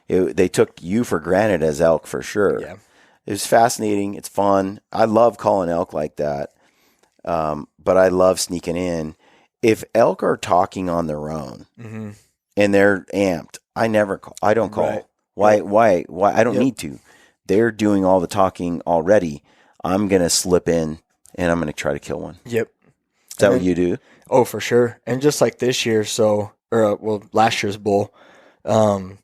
They took you for granted as elk for sure. Yeah. It was fascinating. It's fun. I love calling elk like that. But I love sneaking in. If elk are talking on their own and they're amped, I don't call. Right. Why? I don't need to. They're doing all the talking already. I'm going to slip in and I'm going to try to kill one. Yep. Is that what you do? Oh, for sure. And just like this year, last year's bull, I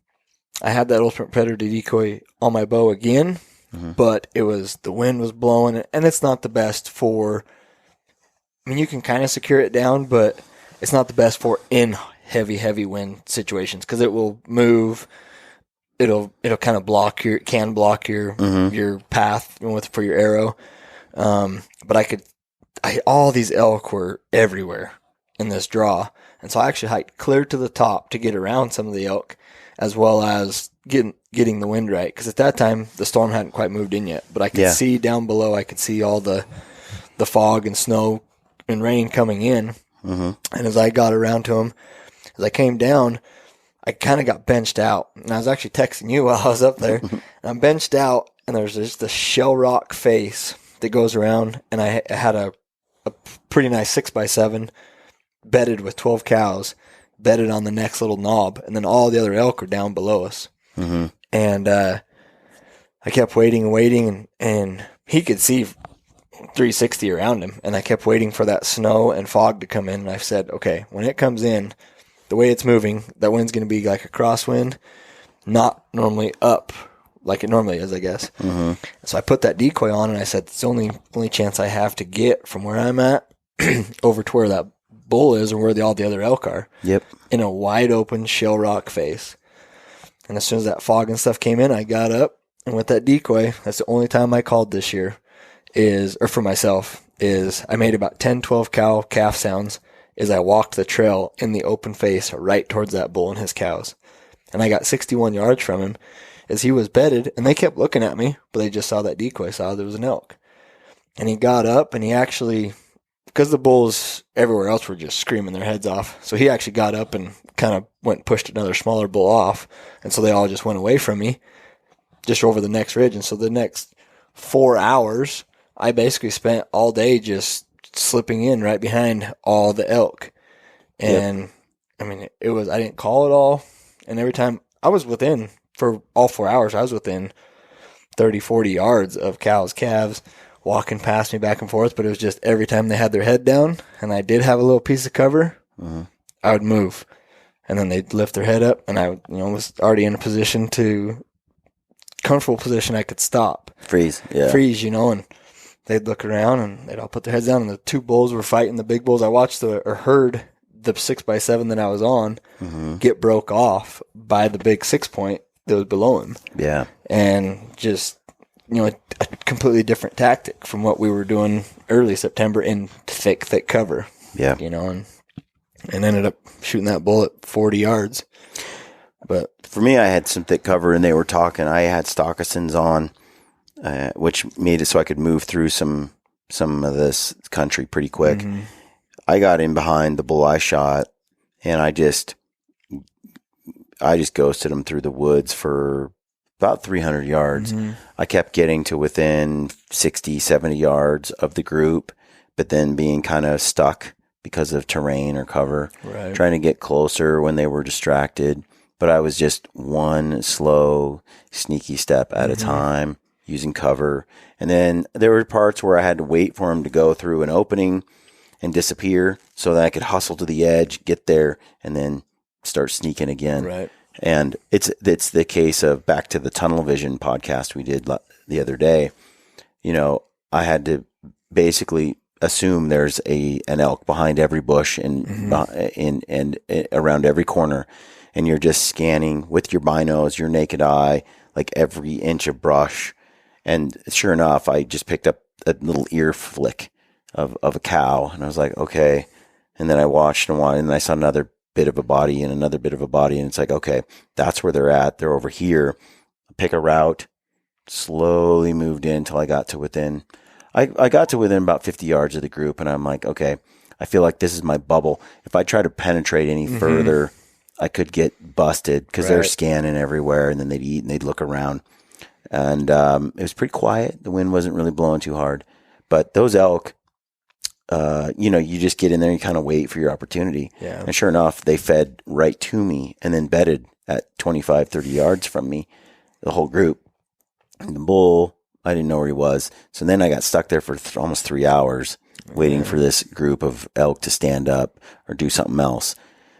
had that ultimate predator decoy on my bow again. But the wind was blowing, and it's not the best for, you can kind of secure it down, but it's not the best for in heavy wind situations because it will move. It'll kind of block your path for your arrow. But all these elk were everywhere in this draw. And so I actually hiked clear to the top to get around some of the elk as well as getting the wind right. Because at that time, the storm hadn't quite moved in yet. But I could see down below, I could see all the fog and snow and rain coming in. And as I got around to them, as I came down, I kind of got benched out. And I was actually texting you while I was up there. And I'm benched out, and there's just a shell rock face that goes around. And I had a pretty nice 6x7 bedded with 12 cows, bedded on the next little knob. And then all the other elk are down below us. And I kept waiting, and he could see 360 around him. And I kept waiting for that snow and fog to come in. And I said, okay, when it comes in, the way it's moving, that wind's going to be like a crosswind, not normally up like it normally is, I guess. So I put that decoy on, and I said, it's the only chance I have to get from where I'm at over to where that bull is or where all the other elk are. Yep. In a wide open shell rock face. And as soon as that fog and stuff came in, I got up, and with that decoy, that's the only time I called this year for myself, I made about 10, 12 cow calf sounds as I walked the trail in the open face right towards that bull and his cows. And I got 61 yards from him as he was bedded, and they kept looking at me, but they just saw that decoy, saw there was an elk. And he got up, and he actually because the bulls everywhere else were just screaming their heads off. So he actually got up and kind of went and pushed another smaller bull off. And so they all just went away from me just over the next ridge. And so the next 4 hours, I basically spent all day just slipping in right behind all the elk. And I mean, it was, I didn't call it all. And every time I was within, for all 4 hours, I was within 30, 40 yards of cows, calves, walking past me back and forth. But it was just every time they had their head down and I did have a little piece of cover, I would move. And then they'd lift their head up and I was already in a position comfortable position I could stop. Freeze, and they'd look around and they'd all put their heads down and the two bulls were fighting the big bulls. I watched or heard the 6x7 that I was on get broke off by the big 6-point that was below him. Yeah. And just, a completely different tactic from what we were doing early September in thick cover. Yeah. And ended up shooting that bull at 40 yards. But for me, I had some thick cover and they were talking. I had stockisons on, which made it so I could move through some of this country pretty quick. I got in behind the bull I shot and I just ghosted him through the woods for about 300 yards. I kept getting to within 60, 70 yards of the group, but then being kind of stuck because of terrain or cover, trying to get closer when they were distracted. But I was just one slow, sneaky step at a time using cover. And then there were parts where I had to wait for him to go through an opening and disappear so that I could hustle to the edge, get there, and then start sneaking again. Right. And it's the case of back to the tunnel vision podcast we did the other day. I had to basically assume there's an elk behind every bush and around every corner, and you're just scanning with your binos, your naked eye, like every inch of brush. And sure enough, I just picked up a little ear flick of a cow, and I was like, okay. And then I watched and watched, and I saw another bit of a body and another bit of a body, and it's like, okay, that's where they're at. They're over here. Pick a route, slowly moved in till I got to within. I got to within about 50 yards of the group, and I'm like, okay, I feel like this is my bubble. If I try to penetrate any further, I could get busted because they're scanning everywhere, and then they'd eat and they'd look around. And it was pretty quiet. The wind wasn't really blowing too hard. But those elk, you just get in there and you kind of wait for your opportunity. Yeah. And sure enough, they fed right to me and then bedded at 25, 30 yards from me, the whole group. And the bull, I didn't know where he was. So then I got stuck there for almost 3 hours waiting for this group of elk to stand up or do something else.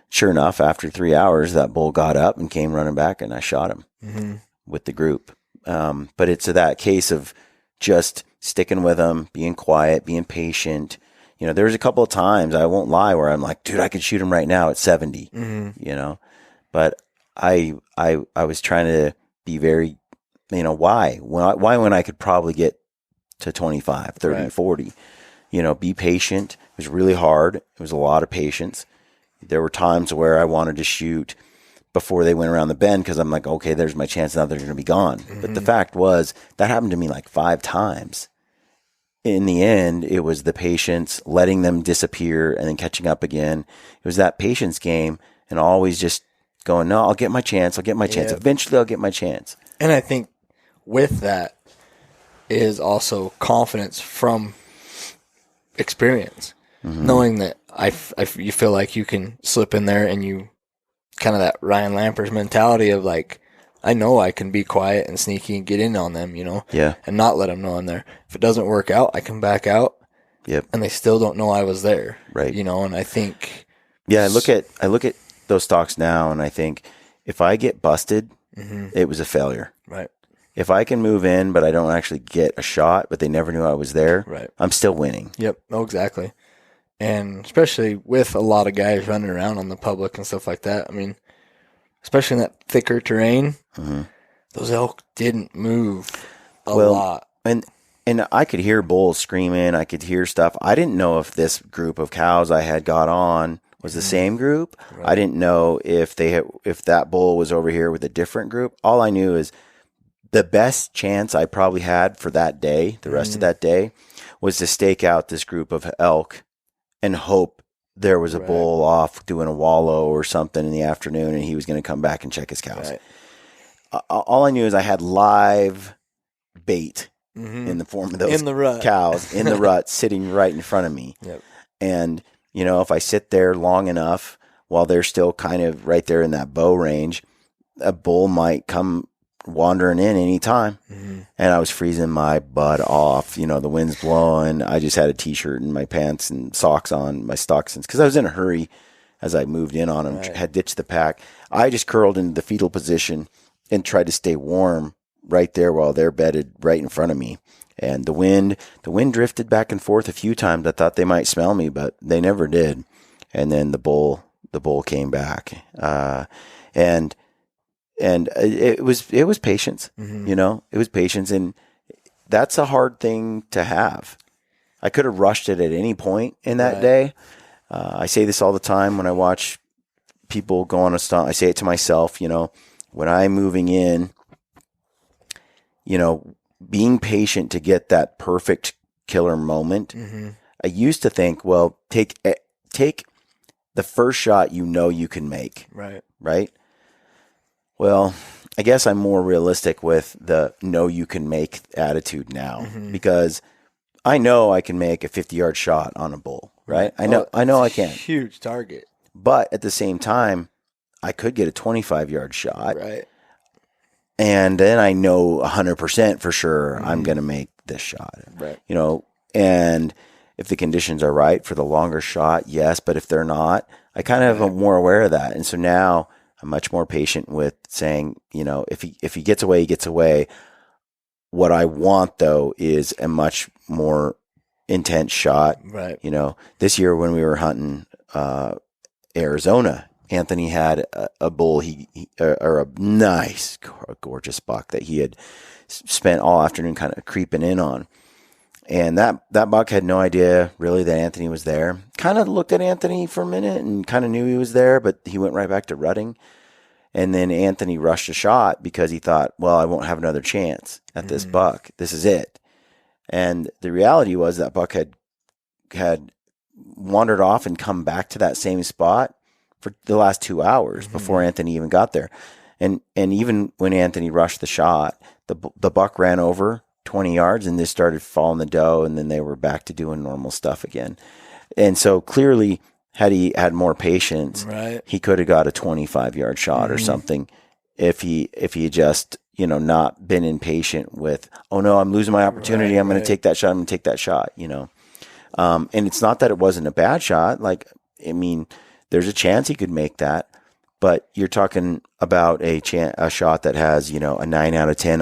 Sure enough, after 3 hours, that bull got up and came running back, and I shot him with the group. But it's that case of just sticking with them, being quiet, being patient. There's a couple of times, I won't lie, where I'm like, dude, I could shoot him right now at 70, but I was trying to be very, why when I could probably get to 25, 30, 40, be patient. It was really hard. It was a lot of patience. There were times where I wanted to shoot before they went around the bend because I'm like, okay, there's my chance. Now they're going to be gone. But the fact was that happened to me like 5 times. In the end, it was the patience, letting them disappear and then catching up again. It was that patience game and always just going, no, I'll get my chance. I'll get my chance. Eventually I'll get my chance. And I think with that is also confidence from experience, knowing that you feel like you can slip in there and you kind of that Ryan Lampers mentality of like, I know I can be quiet and sneaky and get in on them, and not let them know I'm there. If it doesn't work out, I can back out. Yep. And they still don't know I was there. Right. And I think. Yeah. I look at those stalks now and I think if I get busted, it was a failure. Right. If I can move in, but I don't actually get a shot, but they never knew I was there. Right. I'm still winning. Yep. Oh, exactly. And especially with a lot of guys running around on the public and stuff like that. I mean, especially in that thicker terrain, those elk didn't move a lot. And I could hear bulls screaming. I could hear stuff. I didn't know if this group of cows I had got on was the same group. Right. I didn't know if that bull was over here with a different group. All I knew is the best chance I probably had for that day, the rest of that day, was to stake out this group of elk and hope there was a Right. bull off doing a wallow or something in the afternoon and he was going to come back and check his cows. Right. All I knew is I had live bait Mm-hmm. in the form of those In the rut. cows in the rut sitting right in front of me. Yep. And, you know, if I sit there long enough while they're still kind of right there in that bow range, a bull might come wandering in any time. Mm-hmm. And I was freezing my butt off. You know, the wind's blowing. I just had a t-shirt and my pants and socks on, my stockings, because I was in a hurry as I moved in on them, Right. had ditched the pack. I just curled into the fetal position and tried to stay warm right there while they're bedded right in front of me. And the wind drifted back and forth a few times. I thought they might smell me, but they never did. And then the bull came back. And it was patience, Mm-hmm. you know, it was patience. And that's a hard thing to have. I could have rushed it at any point in that Right. day. I say this all the time when I watch people go on a stalk. I say it to myself, you know, when I'm moving in, you know, being patient to get that perfect killer moment. Mm-hmm. I used to think, well, take the first shot you know you can make, Right. right? Well, I guess I'm more realistic with the know you can make attitude now Mm-hmm. because I know I can make a 50-yard shot on a bull, right? I know I can. Huge target. But at the same time, I could get a 25-yard shot. Right. And then I know 100% for sure I'm Mm-hmm. going to make this shot. Right. You know, and if the conditions are right for the longer shot, yes. But if they're not, I kind of am more aware of that. And so now I'm much more patient with saying, you know, if he gets away, he gets away. What I want, though, is a much more intense shot. Right. You know, this year when we were hunting Arizona, Anthony had a bull, or a nice, gorgeous buck that he had spent all afternoon kind of creeping in on. And that buck had no idea really that Anthony was there. Kind of looked at Anthony for a minute and kind of knew he was there, but he went right back to rutting. And then Anthony rushed a shot because he thought, well, I won't have another chance at this buck. This is it. And the reality was that buck had wandered off and come back to that same spot for the last 2 hours before Anthony even got there. And even when Anthony rushed the shot, the buck ran over 20 yards and just started following the doe, and then they were back to doing normal stuff again. And so clearly, had he had more patience, Right. he could have got a 25-yard shot or something if he had just, you know, not been impatient with, oh no, I'm losing my opportunity. Right, I'm going to take that shot. I'm going to take that shot, you know. And it's not that it wasn't a bad shot. Like, I mean, there's a chance he could make that, but you're talking about a shot that has, you know, a 9 out of 10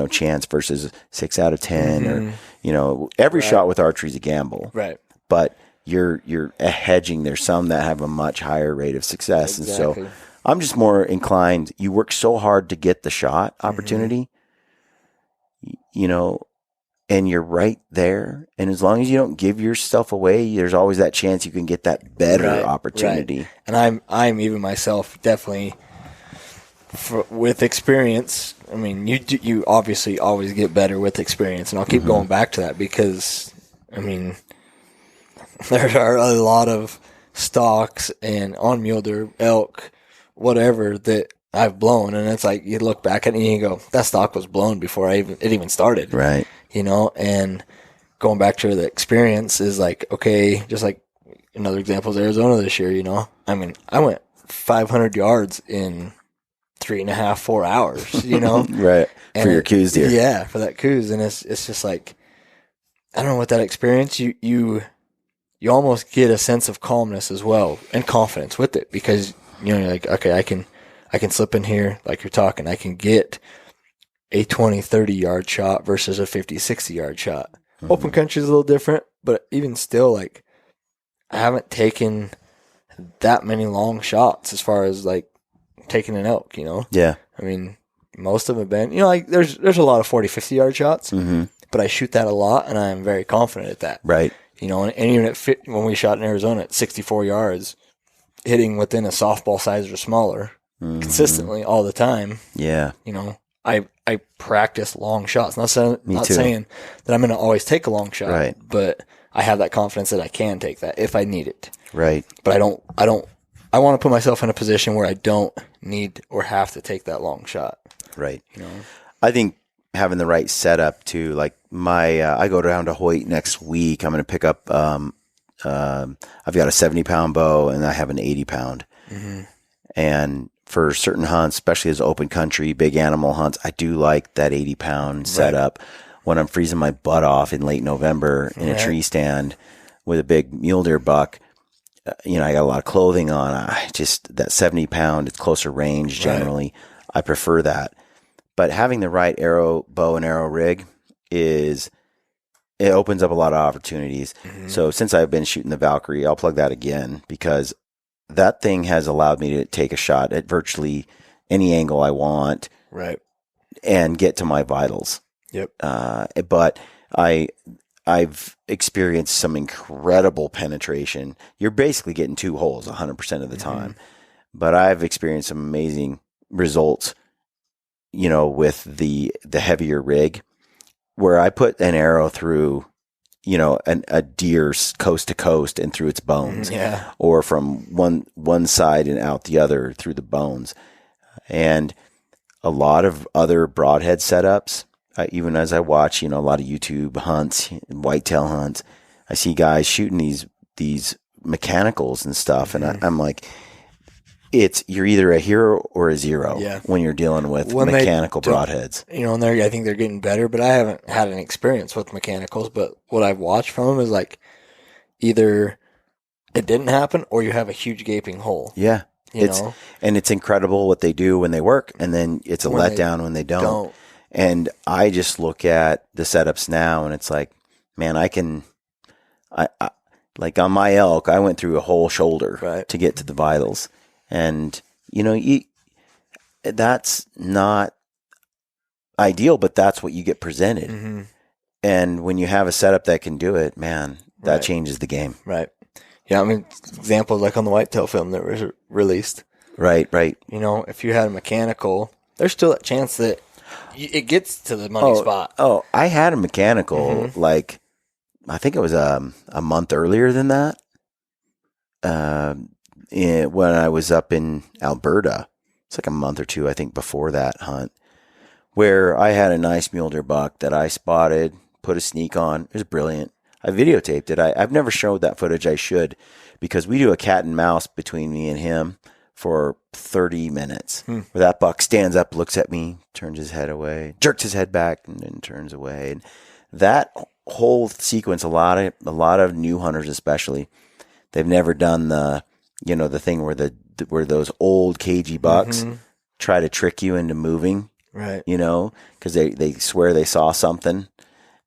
chance versus 6 out of 10, or, you know, every shot with archery is a gamble. Right. But you're hedging. There's some that have a much higher rate of success. Exactly. And so I'm just more inclined. You work so hard to get the shot opportunity, you know, and you're right there. And as long as you don't give yourself away, there's always that chance you can get that better opportunity. Right. And I'm even myself definitely with experience. I mean, you obviously always get better with experience, and I'll keep going back to that because, I mean, there are a lot of stalks and on mule deer, elk, whatever that I've blown, and it's like you look back at it and you go, that stalk was blown before it even started. Right. You know, and going back to the experience is like, okay, just like another example is Arizona this year, you know. I mean, I went 500 yards in 3.5, 4 hours, you know. Right. And For your coos deer. Yeah, for that coos. And it's just like, I don't know, with that experience, you almost get a sense of calmness as well and confidence with it because, you know, you're like, okay, I can slip in here like you're talking. I can get a 20, 30 yard shot versus a 50, 60 yard shot. Open country is a little different, but even still, like, I haven't taken that many long shots as far as like taking an elk, you know? Yeah. I mean, most of them have been, you know, like there's a lot of 40, 50 yard shots, but I shoot that a lot and I'm very confident at that. Right. You know, and even when we shot in Arizona at 64 yards, hitting within a softball size or smaller consistently all the time. Yeah. You know, I I practice long shots. Not too. saying that I'm going to always take a long shot, Right. but I have that confidence that I can take that if I need it. Right. But I want to put myself in a position where I don't need or have to take that long shot. Right. You know? I think having the right setup too, like I go down to Hoyt next week. I'm going to pick up, I've got a 70-pound bow and I have an 80-pound. Mm-hmm. And for certain hunts, especially as open country, big animal hunts, I do like that 80-pound setup. When I'm freezing my butt off in late November in a tree stand with a big mule deer buck, I got a lot of clothing on. That 70-pound, it's closer range generally. I prefer that. But having the right bow and arrow rig it opens up a lot of opportunities. Mm-hmm. So since I've been shooting the Valkyrie, I'll plug that again because that thing has allowed me to take a shot at virtually any angle I want, and get to my vitals. Yep. But I've experienced some incredible penetration. You're basically getting 2 holes 100% of the time, but I've experienced some amazing results, with the heavier rig, where I put an arrow through, a deer's coast to coast and through its bones, or from one side and out the other through the bones. And a lot of other broadhead setups, even as I watch, a lot of YouTube hunts, whitetail hunts, I see guys shooting these mechanicals and stuff, and I'm like, you're either a hero or a zero when you're dealing with mechanical broadheads. And I think they're getting better, but I haven't had an experience with mechanicals. But what I've watched from them is like either it didn't happen or you have a huge gaping hole. Yeah. And it's incredible what they do when they work, and then it's a letdown when they don't. And I just look at the setups now, and it's like, man, I like on my elk, I went through a whole shoulder to get to the vitals. And, that's not ideal, but that's what you get presented. Mm-hmm. And when you have a setup that can do it, man, that changes the game. Right. Yeah. I mean, examples like on the whitetail film that was released. Right. If you had a mechanical, there's still a chance that it gets to the money spot. Oh, I had a mechanical, like, I think it was a month earlier than that. When I was up in Alberta, it's like a month or two, I think, before that hunt, where I had a nice mule deer buck that I spotted, put a sneak on. It was brilliant. I videotaped it. I've never showed that footage. I should, because we do a cat and mouse between me and him for 30 minutes. Where that buck stands up, looks at me, turns his head away, jerks his head back, and then turns away. And that whole sequence, a lot of new hunters especially, they've never done the thing where those old cagey bucks try to trick you into moving, right? Because they swear they saw something,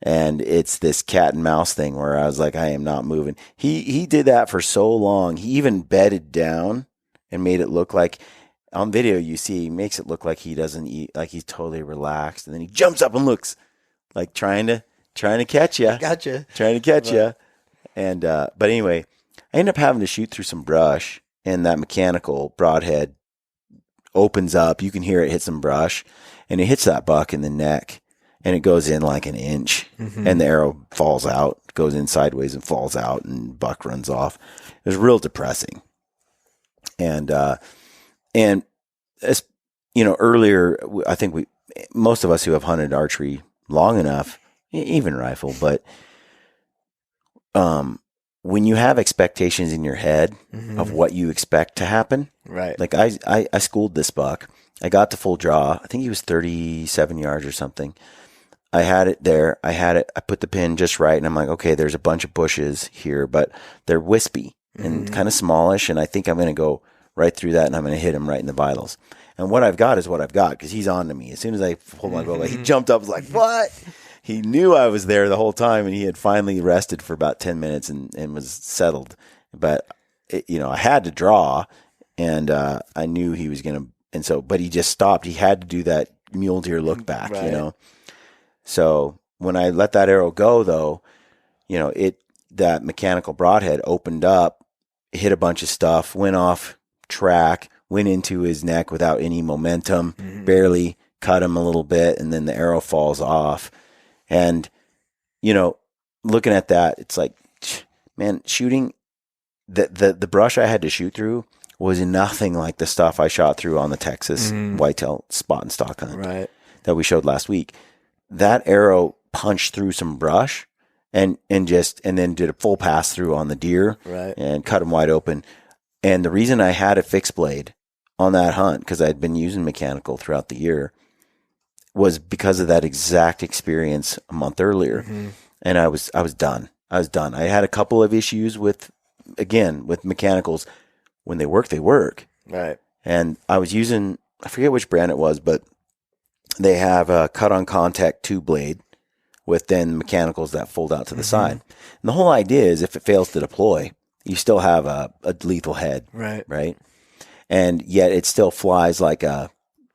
and it's this cat and mouse thing where I was like, I am not moving. He did that for so long. He even bedded down and made it look like, on video you see, he makes it look like he doesn't eat, like he's totally relaxed, and then he jumps up and looks like trying to catch you. Gotcha. Trying to catch you. And but anyway, I ended up having to shoot through some brush, and that mechanical broadhead opens up. You can hear it hit some brush, and it hits that buck in the neck, and it goes in like an inch, and the arrow falls out, goes in sideways and falls out, and buck runs off. It was real depressing. And as earlier, I think most of us who have hunted archery long enough, even rifle, but when you have expectations in your head of what you expect to happen, right? Like I schooled this buck. I got to full draw. I think he was 37 yards or something. I had it there. I put the pin just right, and I'm like, okay, there's a bunch of bushes here, but they're wispy and kind of smallish, and I think I'm going to go right through that, and I'm going to hit him right in the vitals. And what I've got is what I've got, because he's on to me. As soon as I pulled my bow, he jumped up, was like, what? He knew I was there the whole time, and he had finally rested for about 10 minutes and was settled. But, I had to draw, and I knew he was going to, but he just stopped. He had to do that mule deer look back, right. So when I let that arrow go, though, that mechanical broadhead opened up, hit a bunch of stuff, went off track, went into his neck without any momentum, barely cut them a little bit, and then the arrow falls off. And, looking at that, it's like, man, shooting the brush I had to shoot through was nothing like the stuff I shot through on the Texas whitetail spot and stalk hunt that we showed last week. That arrow punched through some brush and then did a full pass through on the deer and cut them wide open. And the reason I had a fixed blade on that hunt, because I had been using mechanical throughout the year, was because of that exact experience a month earlier. And I was done. I had a couple of issues with mechanicals. When they work, they work. Right. And I was using, I forget which brand it was, but they have a cut on contact 2 blade with then mechanicals that fold out to the side. And the whole idea is if it fails to deploy, you still have a lethal head. Right. And yet it still flies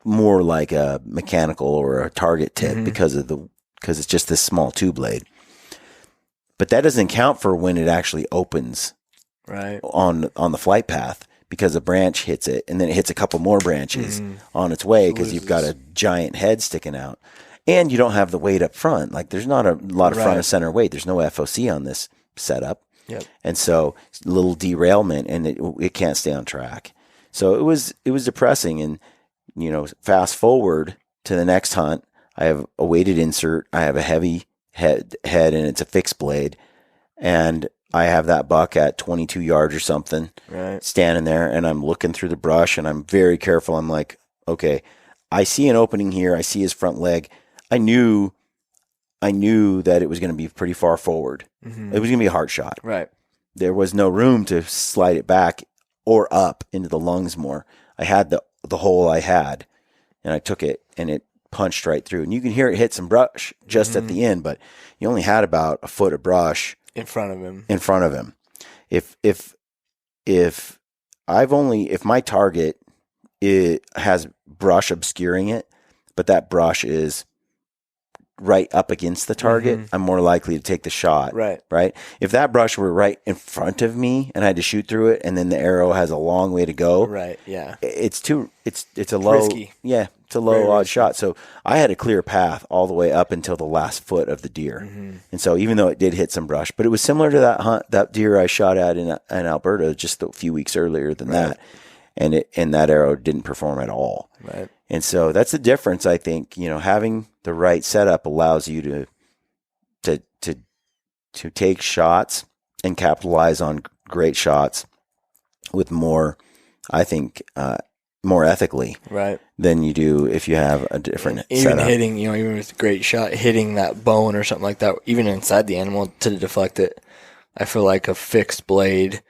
more like a mechanical or a target tip because it's just this small 2 blade. But that doesn't count for when it actually opens on the flight path, because a branch hits it and then it hits a couple more branches on its way, because you've got a giant head sticking out and you don't have the weight up front. Like there's not a lot of front and center weight. There's no FOC on this setup. And so a little derailment and it can't stay on track. So it was depressing. And, fast forward to the next hunt, I have a weighted insert. I have a heavy head and it's a fixed blade. And I have that buck at 22 yards or something standing there, and I'm looking through the brush and I'm very careful. I'm like, okay, I see an opening here. I see his front leg. I knew that it was going to be pretty far forward. It was going to be a hard shot. There was no room to slide it back or up into the lungs more. I had the hole I had, and I took it and it punched right through. And you can hear it hit some brush just at the end, but you only had about a foot of brush in front of him. If my target has brush obscuring it, but that brush is right up against the target, I'm more likely to take the shot. Right. If that brush were right in front of me and I had to shoot through it, and then the arrow has a long way to go. It's a low, risky. It's a low odd shot. So I had a clear path all the way up until the last foot of the deer. And so even though it did hit some brush, but it was similar to that deer I shot at in Alberta just a few weeks earlier than that. And that arrow didn't perform at all. And so that's the difference. I think, having the right setup allows you to take shots and capitalize on great shots with more, I think, more ethically than you do if you have a different setup. Hitting, even with a great shot, hitting that bone or something like that, even inside the animal to deflect it, I feel like a fixed blade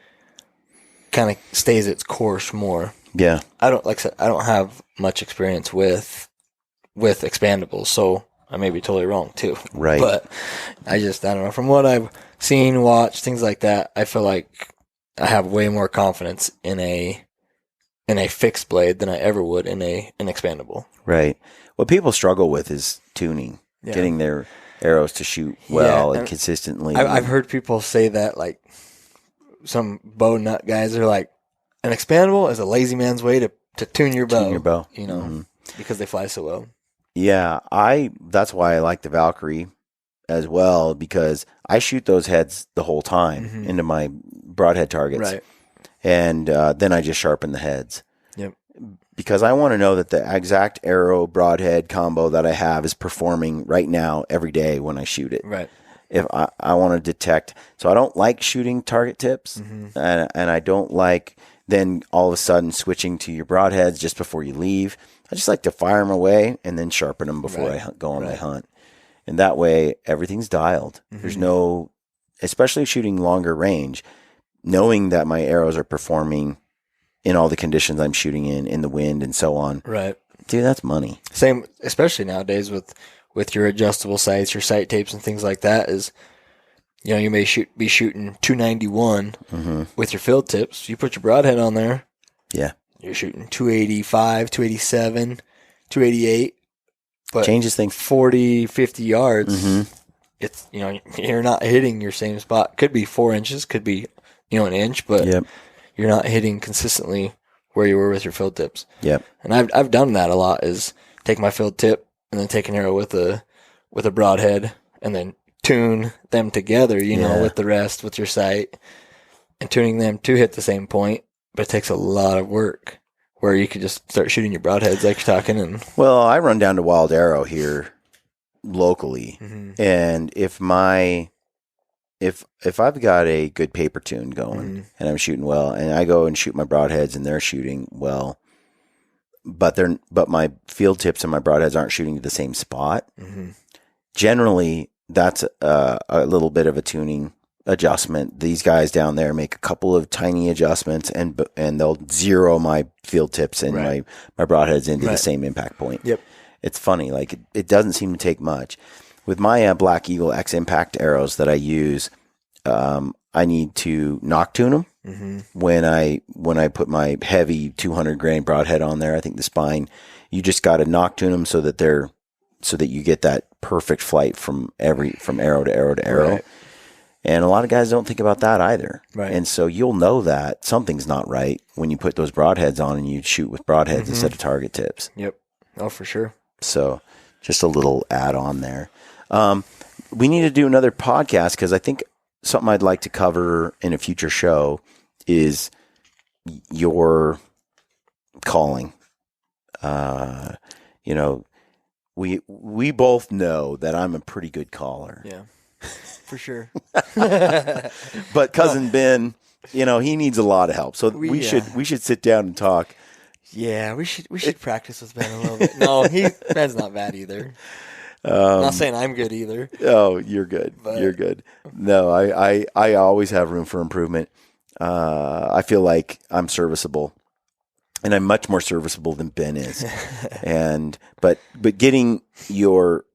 kind of stays its course more. I don't have much experience with expandables, so I may be totally wrong too. But I don't know. From what I've seen, watched, things like that, I feel like I have way more confidence in a fixed blade than I ever would in an expandable. What people struggle with is tuning, getting their arrows to shoot well and consistently. I've heard people say that, like some bow nut guys are like, an expandable is a lazy man's way to tune your bow. Because they fly so well. That's why I like the Valkyrie as well, because I shoot those heads the whole time into my broadhead targets. And then I just sharpen the heads. Because I want to know that the exact arrow broadhead combo that I have is performing right now every day when I shoot it. If I want to detect, so I don't like shooting target tips, and I don't like then all of a sudden switching to your broadheads just before you leave. I just like to fire them away and then sharpen them before I go on my hunt. And that way everything's dialed. There's no, especially shooting longer range, knowing that my arrows are performing in all the conditions I'm shooting in the wind and so on. Dude, that's money. Same, especially nowadays with your adjustable sights, your sight tapes and things like that, is, you may be shooting 291 with your field tips. You put your broadhead on there. You're shooting 285, 287, 288. But changes things 40, 50 yards. It's, you're not hitting your same spot. Could be 4 inches, could be, an inch, but you're not hitting consistently where you were with your field tips. And I've done that a lot, is take my field tip and then take an arrow with a broadhead and then tune them together, you know, with the rest, with your sight, and tuning them to hit the same point. But it takes a lot of work where you could just start shooting your broadheads like you're talking. And well, I run down to Wild Arrow here locally, and if I've got a good paper tune going and I'm shooting well, and I go and shoot my broadheads and they're shooting well, but my field tips and my broadheads aren't shooting to the same spot. Generally, that's a little bit of a tuning adjustment. These guys down there make a couple of tiny adjustments, and they'll zero my field tips and my broadheads into the same impact point. Yep, it's funny. Like it doesn't seem to take much. With my Black Eagle X Impact arrows that I use, I need to knock tune them when I put my heavy 200 grain broadhead on there. I think the spine, you just got to knock tune them so that you get that perfect flight from arrow to arrow to arrow. Right. And a lot of guys don't think about that either. Right. And so you'll know that something's not right when you put those broadheads on and you shoot with broadheads instead of target tips. Yep. Oh, for sure. So just a little add on there. We need to do another podcast because I think something I'd like to cover in a future show is your calling. You know, we both know that I'm a pretty good caller. Yeah, for sure. But Cousin Ben, you know, he needs a lot of help. So we should sit down and talk. Yeah, we should practice with Ben a little bit. No, Ben's not bad either. I'm not saying I'm good either. Oh, you're good. But you're good. No, I always have room for improvement. I feel like I'm serviceable, and I'm much more serviceable than Ben is. But getting your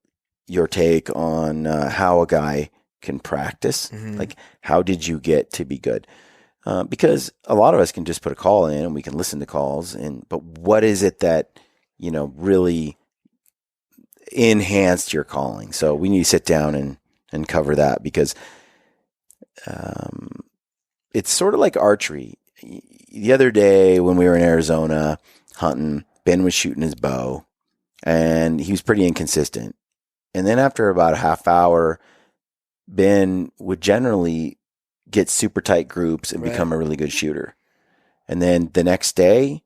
take on how a guy can practice, like how did you get to be good? Because a lot of us can just put a call in and we can listen to calls, but what is it that, you know, really enhanced your calling? So we need to sit down and cover that, because it's sort of like archery. The other day when we were in Arizona hunting, Ben was shooting his bow and he was pretty inconsistent. And then after about a half hour, Ben would generally get super tight groups and become a really good shooter. And then the next day,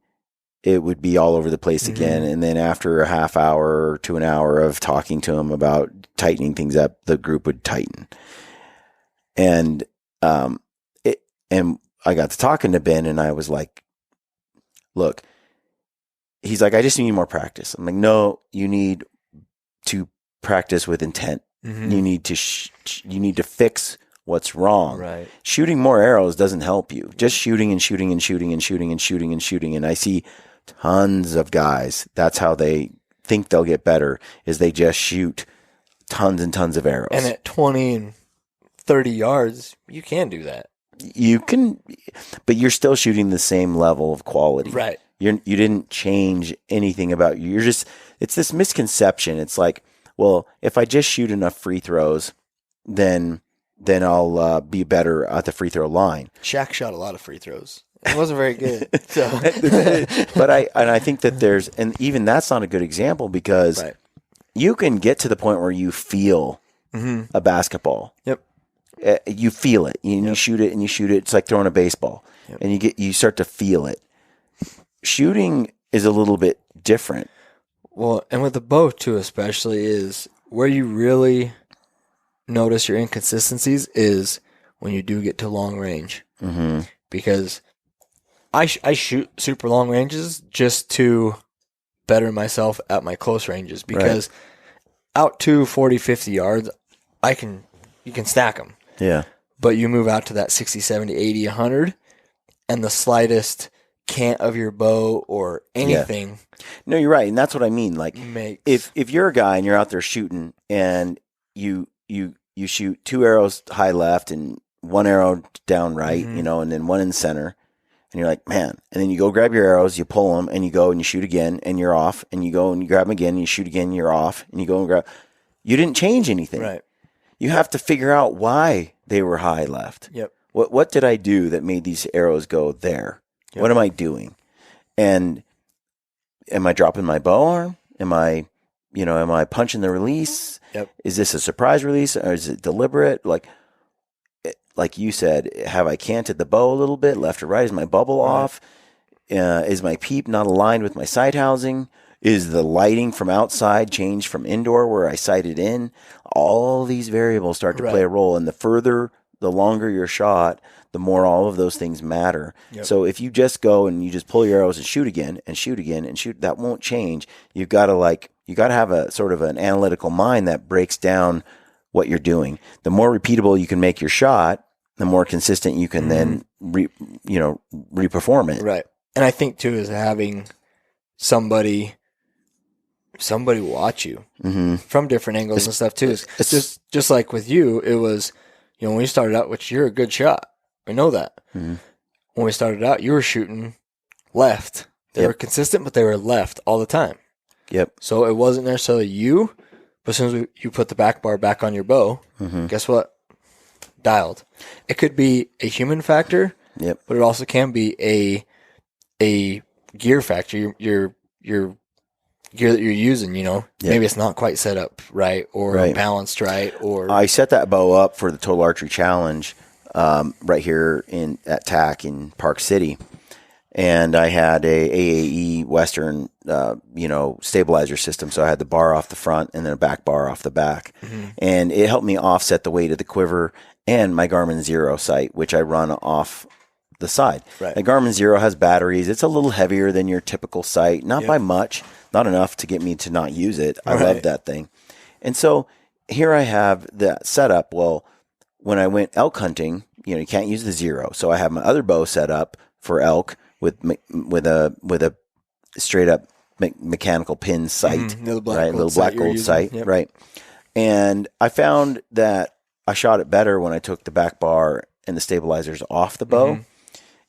it would be all over the place again. And then after a half hour to an hour of talking to him about tightening things up, the group would tighten. And I got to talking to Ben and I was like, look, he's like, I just need more practice. I'm like, no, you need to practice with intent. You need to fix what's wrong. Right. Shooting more arrows doesn't help you. Just shooting and shooting and shooting and shooting and shooting and shooting. And I see tons of guys, that's how they think they'll get better, is they just shoot tons and tons of arrows. And at 20 and 30 yards, you can do that. You can, but you're still shooting the same level of quality. Right. You didn't change anything about you. It's this misconception. It's like, well, if I just shoot enough free throws, then I'll be better at the free throw line. Shaq shot a lot of free throws. It wasn't very good. So. But I think that and even that's not a good example, because you can get to the point where you feel a basketball. Yep. You feel it. You shoot it and you shoot it. It's like throwing a baseball, and you start to feel it. Shooting is a little bit different. Well, and with the bow too, especially, is where you really notice your inconsistencies is when you do get to long range. Because I shoot super long ranges just to better myself at my close ranges, because out to 40, 50 yards, you can stack them. Yeah. But you move out to that 60, 70, 80, 100, and the slightest cant of your bow or anything. No, you're right. And that's what I mean. Like, if you're a guy and you're out there shooting and you shoot 2 arrows high left and 1 arrow down right, you know, and then 1 in center, and you're like, man, and then you go grab your arrows, you pull them, and you go and you shoot again, and you're off, and you go and you grab them again, and you shoot again, and you're off, and you go and grab. You didn't change anything. Right. You have to figure out why they were high left. Yep. What did I do that made these arrows go there? Yep. What am I doing? And am I dropping my bow arm? Am I punching the release? Yep. Is this a surprise release or is it deliberate? Like you said, have I canted the bow a little bit, left or right? Is my bubble off? Is my peep not aligned with my sight housing? Is the lighting from outside changed from indoor where I sighted in? All these variables start to play a role. And the longer your shot, the more all of those things matter. Yep. So if you just go and you just pull your arrows and shoot again and shoot again and shoot, that won't change. You've got to have a sort of an analytical mind that breaks down what you're doing. The more repeatable you can make your shot, the more consistent you can then reperform it. Right. And I think too is having somebody watch you from different angles and stuff too. It's just like with you, it was, when we started out, which you're a good shot. We know that. When we started out, you were shooting left. They were consistent, but they were left all the time. Yep. So it wasn't necessarily you, but as soon as you put the back bar back on your bow, guess what? Dialed. It could be a human factor, but it also can be a gear factor. Your gear that you're using, maybe it's not quite set up right or balanced right. Or I set that bow up for the Total Archery Challenge right here at TAC in Park City, and I had a AAE Western stabilizer system. So I had the bar off the front and then a back bar off the back, and it helped me offset the weight of the quiver and my Garmin Zero sight, which I run off the side. Right. The Garmin Zero has batteries. It's a little heavier than your typical sight, not by much, not enough to get me to not use it. I love that thing. And so here I have that setup. Well, when I went elk hunting, you can't use the Zero. So I have my other bow set up for elk with a straight up mechanical pin sight, little black gold sight, right? And I found that I shot it better when I took the back bar and the stabilizers off the bow.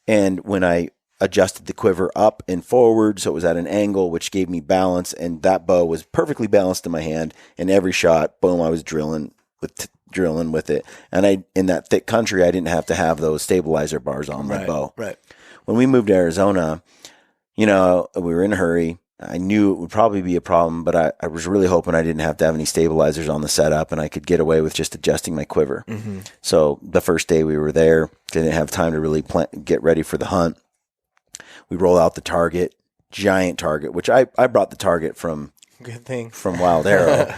And when I adjusted the quiver up and forward, so it was at an angle, which gave me balance, and that bow was perfectly balanced in my hand. And every shot, boom, I was drilling with it. And in that thick country, I didn't have to have those stabilizer bars on my bow. Right. When we moved to Arizona, we were in a hurry. I knew it would probably be a problem, but I was really hoping I didn't have to have any stabilizers on the setup and I could get away with just adjusting my quiver. So the first day we were there, didn't have time to really get ready for the hunt. We roll out the target, giant target, which I brought the target from Wild Arrow.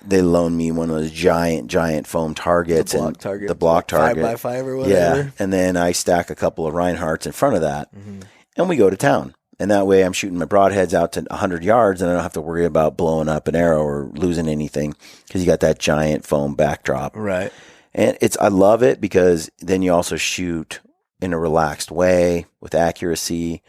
They loaned me one of those giant foam targets, the block target, 5x5 or whatever. Yeah, and then I stack a couple of Reinhardts in front of that, and we go to town. And that way I'm shooting my broadheads out to 100 yards and I don't have to worry about blowing up an arrow or losing anything because you got that giant foam backdrop. Right. And I love it because then you also shoot in a relaxed way with accuracy,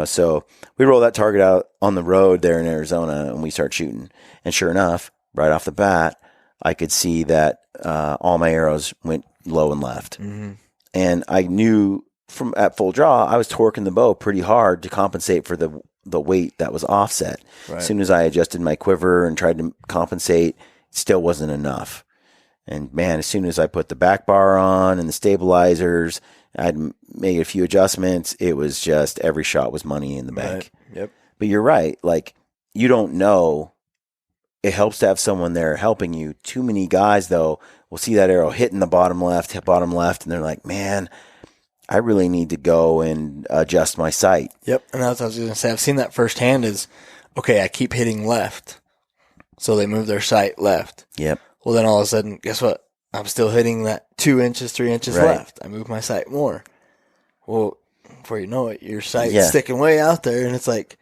so we roll that target out on the road there in Arizona and we start shooting. And sure enough, right off the bat, I could see that all my arrows went low and left. And I knew from at full draw, I was torquing the bow pretty hard to compensate for the weight that was offset. Right. As soon as I adjusted my quiver and tried to compensate, it still wasn't enough. And man, as soon as I put the back bar on and the stabilizers, I'd made a few adjustments. It was just every shot was money in the bank. Right. Yep. But you're right. Like, you don't know. It helps to have someone there helping you. Too many guys, though, will see that arrow hitting the bottom left, and they're like, man, I really need to go and adjust my sight. Yep. And that's what I was going to say. I've seen that firsthand is, okay, I keep hitting left. So they move their sight left. Yep. Well, then all of a sudden, guess what? I'm still hitting that 2 inches, 3 inches left. I move my sight more. Well, before you know it, your sight's sticking way out there. And it's like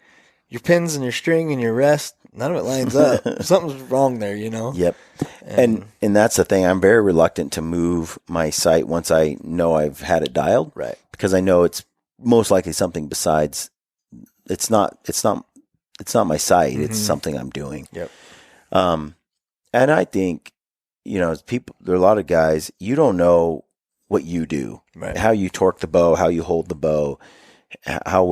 your pins and your string and your rest, none of it lines up. Something's wrong there, Yep. And that's the thing. I'm very reluctant to move my sight once I know I've had it dialed. Right. Because I know it's most likely something besides. It's not my sight. It's something I'm doing. Yep. And I think, people, there are a lot of guys, you don't know what you do, right. How you torque the bow, how you hold the bow, how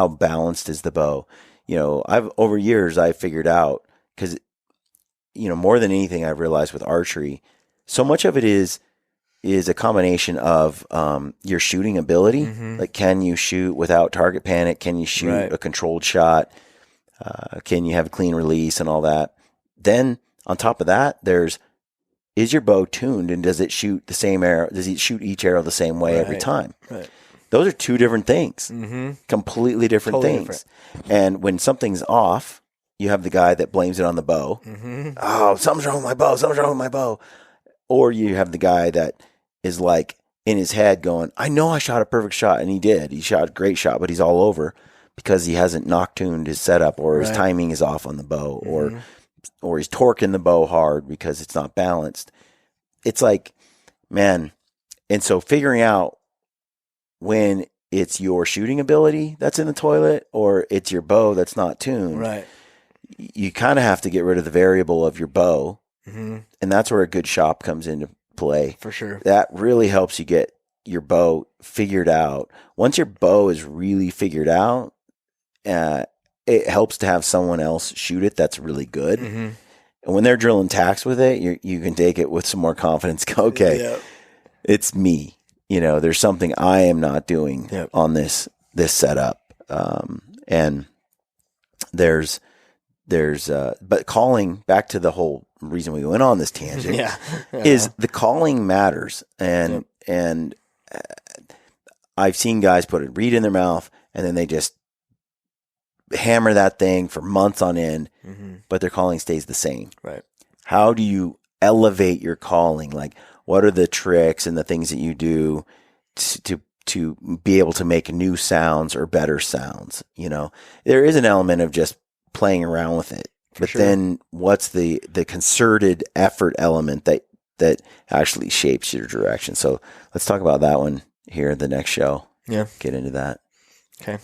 balanced is the bow. Over years, I figured out, because, more than anything I've realized with archery, so much of it is a combination of your shooting ability. Like, can you shoot without target panic? Can you shoot a controlled shot? Can you have a clean release and all that? Then on top of that, is your bow tuned, and does it shoot the same arrow? Does it shoot each arrow the same way every time? Right. Those are two different things, completely different Totally things. And when something's off, you have the guy that blames it on the bow. Oh, something's wrong with my bow. Something's wrong with my bow. Or you have the guy that is like in his head going, I know I shot a perfect shot, and he did. He shot a great shot, but he's all over because he hasn't knock-tuned his setup, or his timing is off on the bow, or he's torquing the bow hard because it's not balanced. It's like, man. And so figuring out when it's your shooting ability that's in the toilet or it's your bow that's not tuned, right? You kind of have to get rid of the variable of your bow. And that's where a good shop comes into play. For sure. That really helps you get your bow figured out. Once your bow is really figured out, it helps to have someone else shoot it that's really good. And when they're drilling tacks with it, you can take it with some more confidence. Okay, it's me. There's something I am not doing on this setup. And but calling, back to the whole reason we went on this tangent, is the calling matters. And I've seen guys put a reed in their mouth and then they just hammer that thing for months on end, but their calling stays the same. Right. How do you elevate your calling? Like, what are the tricks and the things that you do to be able to make new sounds or better sounds? There is an element of just playing around with it, but then what's the concerted effort element that actually shapes your direction? So let's talk about that one here in the next show. Yeah. Get into that. Okay.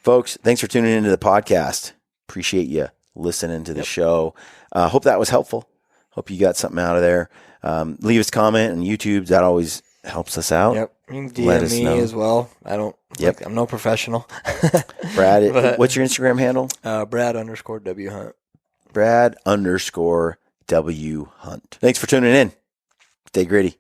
Folks, thanks for tuning into the podcast. Appreciate you listening to the show. Hope that was helpful. Hope you got something out of there. Leave us a comment on YouTube. That always helps us out. Yep. You can DM Let us me know. as well. I'm no professional. Brad, what's your Instagram handle? Brad_W Hunt. Brad_W Hunt. Thanks for tuning in. Stay gritty.